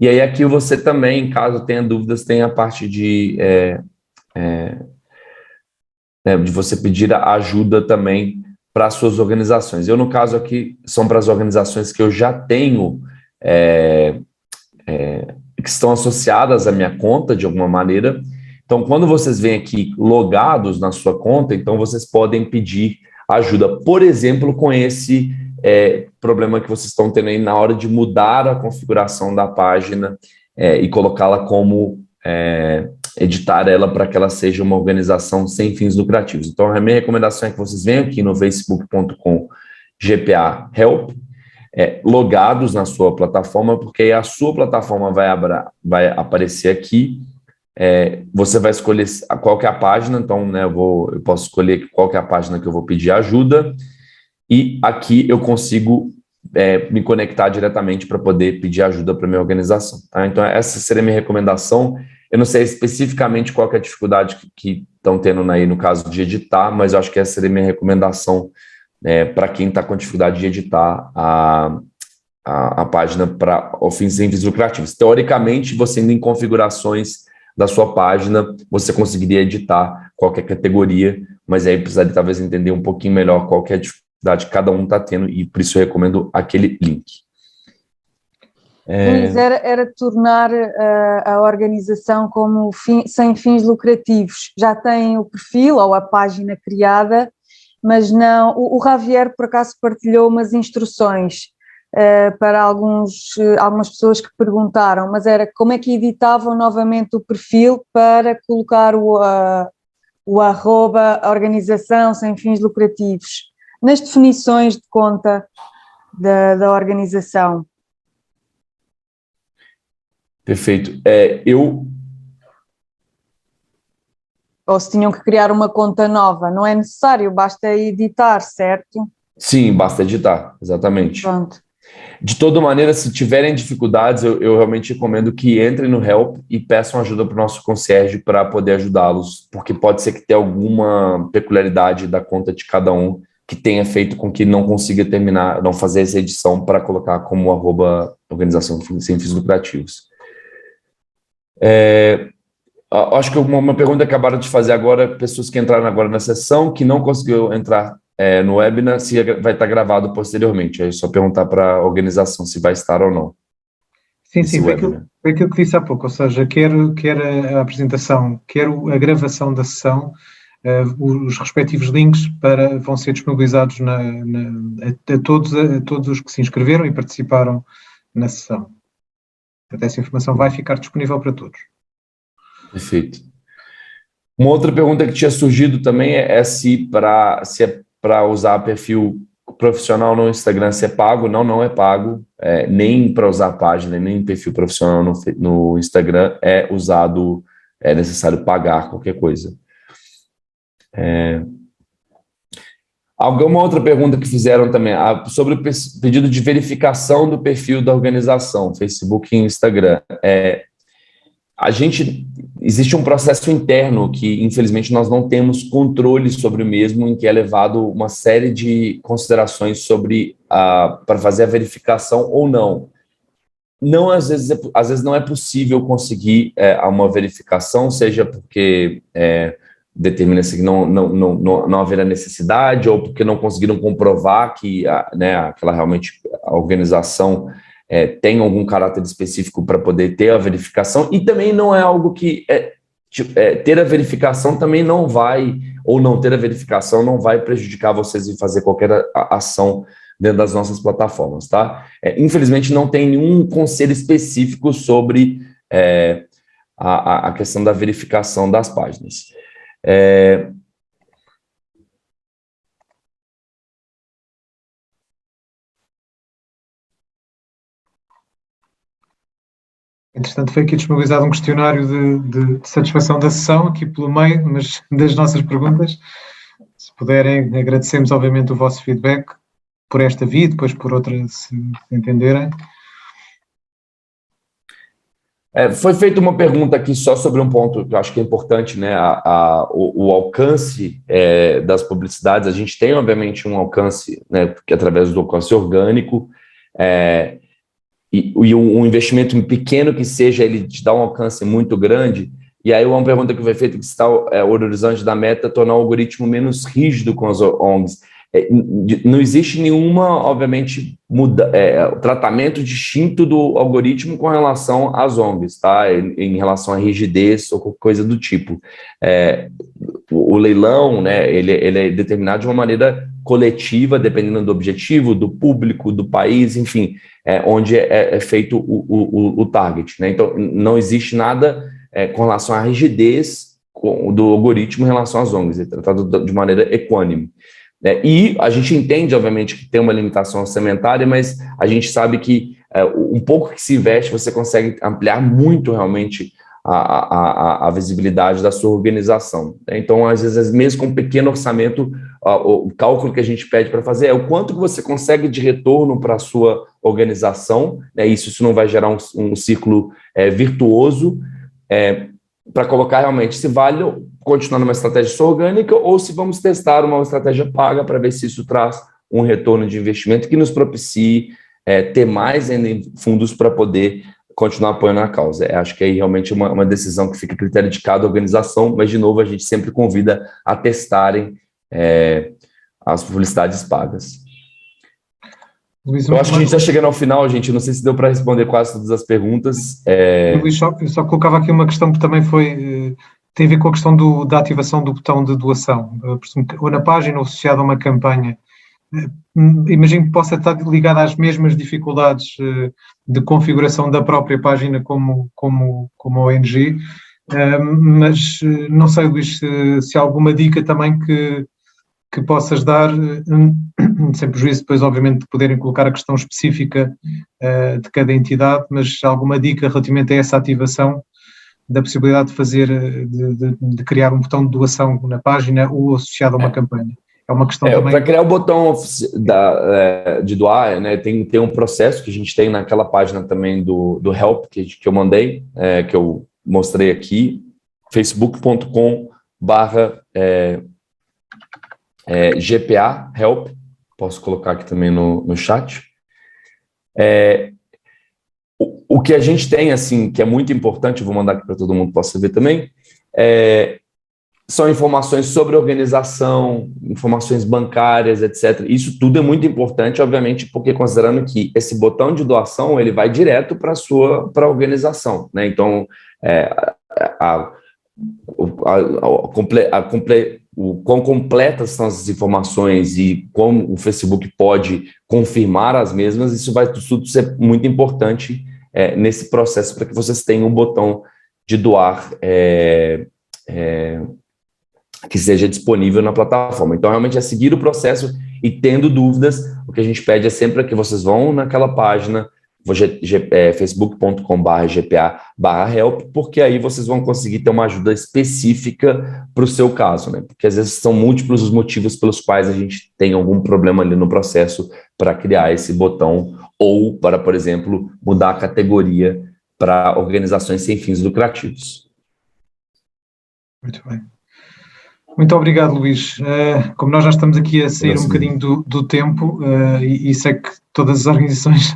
Speaker 5: e aí aqui você também, caso tenha dúvidas, tem a parte de você pedir ajuda também para as suas organizações. Eu, no caso aqui, são para as organizações que eu já tenho, que estão associadas à minha conta, de alguma maneira. Então, quando vocês vêm aqui logados na sua conta, então vocês podem pedir ajuda, por exemplo, com esse problema que vocês estão tendo aí na hora de mudar a configuração da página e colocá-la como editar ela para que ela seja uma organização sem fins lucrativos. Então, a minha recomendação é que vocês venham aqui no facebook.com/GPA Help, logados na sua plataforma, porque aí a sua plataforma vai aparecer aqui. Você vai escolher qual que é a página, então, né, eu posso escolher qual que é a página que eu vou pedir ajuda, e aqui eu consigo me conectar diretamente para poder pedir ajuda para a minha organização. Tá? Então, essa seria a minha recomendação. Eu não sei especificamente qual que é a dificuldade que estão tendo aí no caso de editar, mas eu acho que essa seria a minha recomendação para quem está com dificuldade de editar a página para fins sem fins lucrativos. Teoricamente, você indo em configurações da sua página, você conseguiria editar qualquer categoria mas aí precisaria talvez entender um pouquinho melhor qual que é a dificuldade que cada um está tendo, e por isso eu recomendo aquele link.
Speaker 6: Luís, era tornar a organização como sem fins lucrativos. Já tem o perfil ou a página criada, mas não. O Javier, por acaso, partilhou umas instruções para algumas pessoas que perguntaram, mas era como é que editavam novamente o perfil para colocar o arroba organização sem fins lucrativos nas definições de conta da organização.
Speaker 5: Perfeito.
Speaker 6: Ou se tinham que criar uma conta nova, não é necessário, basta editar, certo?
Speaker 5: Sim, basta editar, exatamente.
Speaker 6: Pronto.
Speaker 5: De toda maneira, se tiverem dificuldades, eu realmente recomendo que entrem no Help e peçam ajuda para o nosso concierge para poder ajudá-los, porque pode ser que tenha alguma peculiaridade da conta de cada um que tenha feito com que não consiga terminar, não fazer essa edição para colocar como arroba organização sem fins lucrativos. Acho que uma pergunta que acabaram de fazer agora, pessoas que entraram agora na sessão, que não conseguiu entrar no webinar, se vai estar gravado posteriormente. É só perguntar para a organização se vai estar ou não.
Speaker 1: Sim, foi aquilo que disse há pouco, ou seja, quer a apresentação, quer a gravação da sessão, os respectivos links vão ser disponibilizados a todos os que se inscreveram e participaram na sessão. Portanto, essa informação vai ficar disponível para todos.
Speaker 5: Perfeito. Uma outra pergunta que tinha surgido também é se é para usar perfil profissional no Instagram, se é pago. Não é pago, nem para usar a página, nem perfil profissional no Instagram é necessário pagar qualquer coisa. Alguma outra pergunta que fizeram também sobre o pedido de verificação do perfil da organização, Facebook e Instagram. Existe um processo interno que, infelizmente, nós não temos controle sobre o mesmo, em que é levado uma série de considerações para fazer a verificação ou não. Às vezes não é possível conseguir uma verificação, seja porque determina-se que não haverá necessidade, ou porque não conseguiram comprovar que realmente a organização tem algum caráter específico para poder ter a verificação, e também não é algo que ter a verificação também não vai, ou não ter a verificação não vai prejudicar vocês em fazer qualquer ação dentro das nossas plataformas, tá? Infelizmente não tem nenhum conselho específico sobre a questão da verificação das páginas.
Speaker 1: Entretanto, foi aqui disponibilizado um questionário de satisfação da sessão, aqui pelo meio, mas das nossas perguntas. Se puderem, agradecemos obviamente o vosso feedback por esta via, depois por outra, se entenderem.
Speaker 5: Foi feita uma pergunta aqui só sobre um ponto que eu acho que é importante, né? O alcance das publicidades. A gente tem, obviamente, um alcance, né, porque através do alcance orgânico, e um investimento pequeno que seja, ele te dá um alcance muito grande. E aí uma pergunta que foi feita, que está o horizonte da meta, tornar o algoritmo menos rígido com as ONGs. Não existe nenhuma, obviamente, tratamento distinto do algoritmo com relação às ONGs, tá? Em relação à rigidez ou qualquer coisa do tipo. O leilão, né, ele é determinado de uma maneira coletiva, dependendo do objetivo, do público, do país, enfim, onde é feito o target, né? Então, não existe nada com relação à rigidez do algoritmo em relação às ONGs, é tratado de maneira equânime. E a gente entende, obviamente, que tem uma limitação orçamentária, mas a gente sabe que um pouco que se investe, você consegue ampliar muito realmente a visibilidade da sua organização. Então, às vezes, mesmo com um pequeno orçamento, o cálculo que a gente pede para fazer é o quanto que você consegue de retorno para a sua organização, né? Isso não vai gerar um círculo virtuoso, para colocar realmente se vale continuar numa estratégia orgânica ou se vamos testar uma estratégia paga para ver se isso traz um retorno de investimento que nos propicie ter mais ainda fundos para poder continuar apoiando a causa. Acho que aí realmente é uma decisão que fica a critério de cada organização, mas, de novo, a gente sempre convida a testarem as publicidades pagas.
Speaker 1: Luís,
Speaker 5: eu acho que a gente está chegando ao final, gente. Não sei se deu para responder quase todas as perguntas.
Speaker 1: Luís, eu só colocava aqui uma questão que também tem a ver com a questão da ativação do botão de doação, ou na página ou associado a uma campanha. Imagino que possa estar ligado às mesmas dificuldades de configuração da própria página como ONG, mas não sei, Luís, se há alguma dica também que possas dar, sem prejuízo depois, obviamente, de poderem colocar a questão específica de cada entidade, mas alguma dica relativamente a essa ativação da possibilidade de fazer, de criar um botão de doação na página ou associado a uma campanha. É uma questão também...
Speaker 5: Para criar o botão de doar, né, tem um processo que a gente tem naquela página também do Help, que eu mandei, que eu mostrei aqui, facebook.com/GPA Help, posso colocar aqui também no chat. O que a gente tem, assim, que é muito importante, eu vou mandar aqui para todo mundo possa ver também, são informações sobre organização, informações bancárias, etc. Isso tudo é muito importante, obviamente, porque considerando que esse botão de doação ele vai direto para a organização, né? Então, o quão completas são essas informações e como o Facebook pode confirmar as mesmas, isso vai tudo ser muito importante nesse processo para que vocês tenham um botão de doar que seja disponível na plataforma. Então, realmente é seguir o processo e tendo dúvidas, o que a gente pede é sempre que vocês vão naquela página, facebook.com/GPA/help, porque aí vocês vão conseguir ter uma ajuda específica para o seu caso, né? Porque às vezes são múltiplos os motivos pelos quais a gente tem algum problema ali no processo para criar esse botão ou para, por exemplo, mudar a categoria para organizações sem fins lucrativos.
Speaker 1: Muito bem. Muito obrigado, Luís. Como nós já estamos aqui a sair um bocadinho do tempo, e sei que todas as organizações,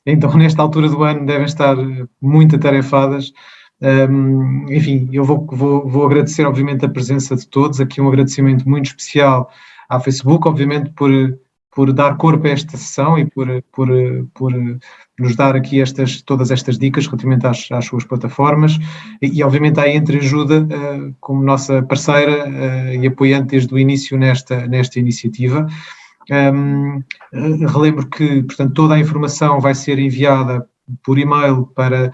Speaker 1: então, nesta altura do ano, devem estar muito atarefadas. Enfim, eu vou agradecer, obviamente, a presença de todos. Aqui um agradecimento muito especial à Facebook, obviamente, por dar corpo a esta sessão e por nos dar aqui todas estas dicas relativamente às suas plataformas e obviamente à Entreajuda como nossa parceira e apoiante desde o início nesta iniciativa. Relembro que, portanto, toda a informação vai ser enviada por e-mail para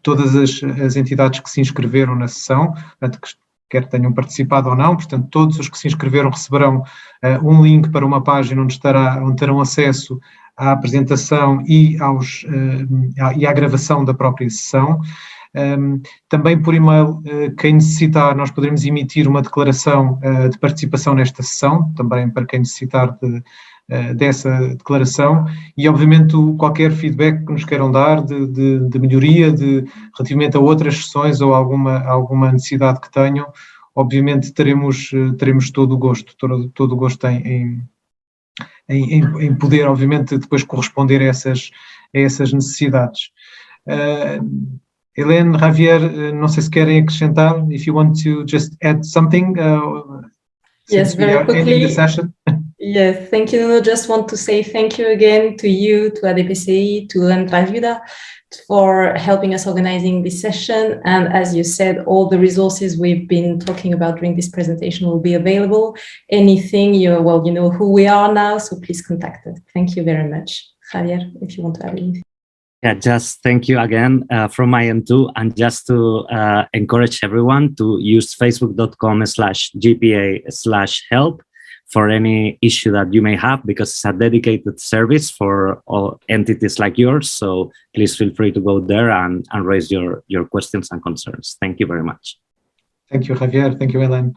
Speaker 1: todas as entidades que se inscreveram na sessão, portanto, quer tenham participado ou não, portanto, todos os que se inscreveram receberão um link para uma página onde terão acesso à apresentação e à gravação da própria sessão. Também por e-mail, quem necessitar, nós poderemos emitir uma declaração de participação nesta sessão, também para quem necessitar dessa declaração, e obviamente qualquer feedback que nos queiram dar de melhoria relativamente a outras sessões ou alguma necessidade que tenham, obviamente teremos todo o gosto em poder, obviamente, depois corresponder a essas necessidades. Helene, Javier, não sei se querem acrescentar, if you want to just add something.
Speaker 3: Yes, very quickly. Yes, thank you, Nuno. Just want to say thank you again to you, to ADPCI, to Entreajuda for helping us organizing this session. And as you said, all the resources we've been talking about during this presentation will be available. Anything, you know who we are now, so please contact us. Thank you very much. Javier, if you want to add anything.
Speaker 4: Yeah, just thank you again from my end too, and just to encourage everyone to use facebook.com/GPA/help for any issue that you may have, because it's a dedicated service for all entities like yours. So please feel free to go there and raise your questions and concerns. Thank you very much.
Speaker 1: Thank you, Javier. Thank you, Helene.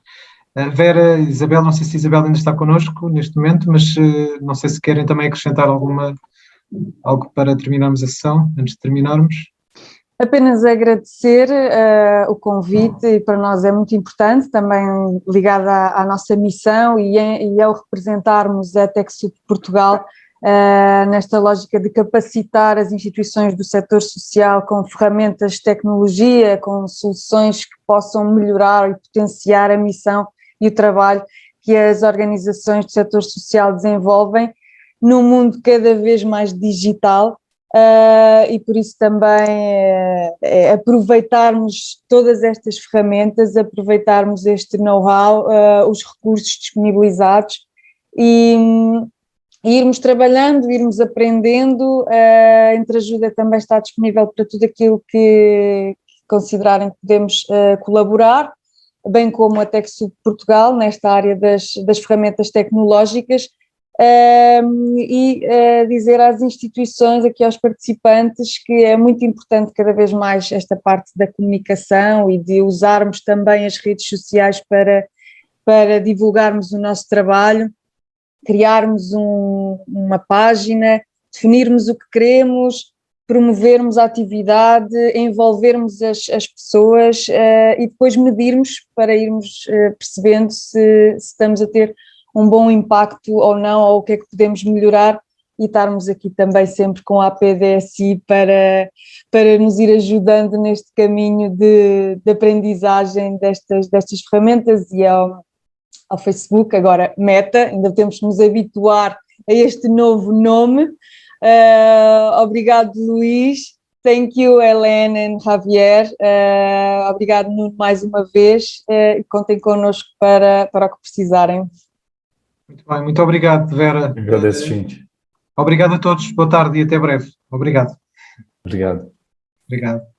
Speaker 1: Vera, Isabel, não sei se Isabel ainda está connosco neste momento, mas não sei se querem também acrescentar algo para terminarmos a sessão, antes de terminarmos.
Speaker 6: Apenas agradecer o convite, e para nós é muito importante, também ligado à nossa missão e ao representarmos a TechSoup Portugal, nesta lógica de capacitar as instituições do setor social com ferramentas de tecnologia, com soluções que possam melhorar e potenciar a missão e o trabalho que as organizações do setor social desenvolvem num mundo cada vez mais digital. E por isso também aproveitarmos todas estas ferramentas, aproveitarmos este know-how, os recursos disponibilizados e irmos trabalhando, irmos aprendendo. Entre ajuda também está disponível para tudo aquilo que considerarem que podemos colaborar, bem como a TechSoup Portugal nesta área das ferramentas tecnológicas. Dizer às instituições, aqui aos participantes, que é muito importante cada vez mais esta parte da comunicação e de usarmos também as redes sociais para divulgarmos o nosso trabalho, criarmos uma página, definirmos o que queremos, promovermos a atividade, envolvermos as pessoas e depois medirmos para irmos percebendo se estamos a ter um bom impacto ou não, ou o que é que podemos melhorar, e estarmos aqui também sempre com a APDSI para nos ir ajudando neste caminho de aprendizagem destas ferramentas, e ao Facebook, agora Meta, ainda temos que nos habituar a este novo nome. Obrigado, Luís. Thank you, Helene and Javier. Obrigado, Nuno, mais uma vez, e contem connosco para o que precisarem.
Speaker 1: Muito bem, muito obrigado, Vera.
Speaker 5: Agradeço, gente.
Speaker 1: Obrigado a todos, boa tarde e até breve. Obrigado.
Speaker 5: Obrigado.
Speaker 1: Obrigado.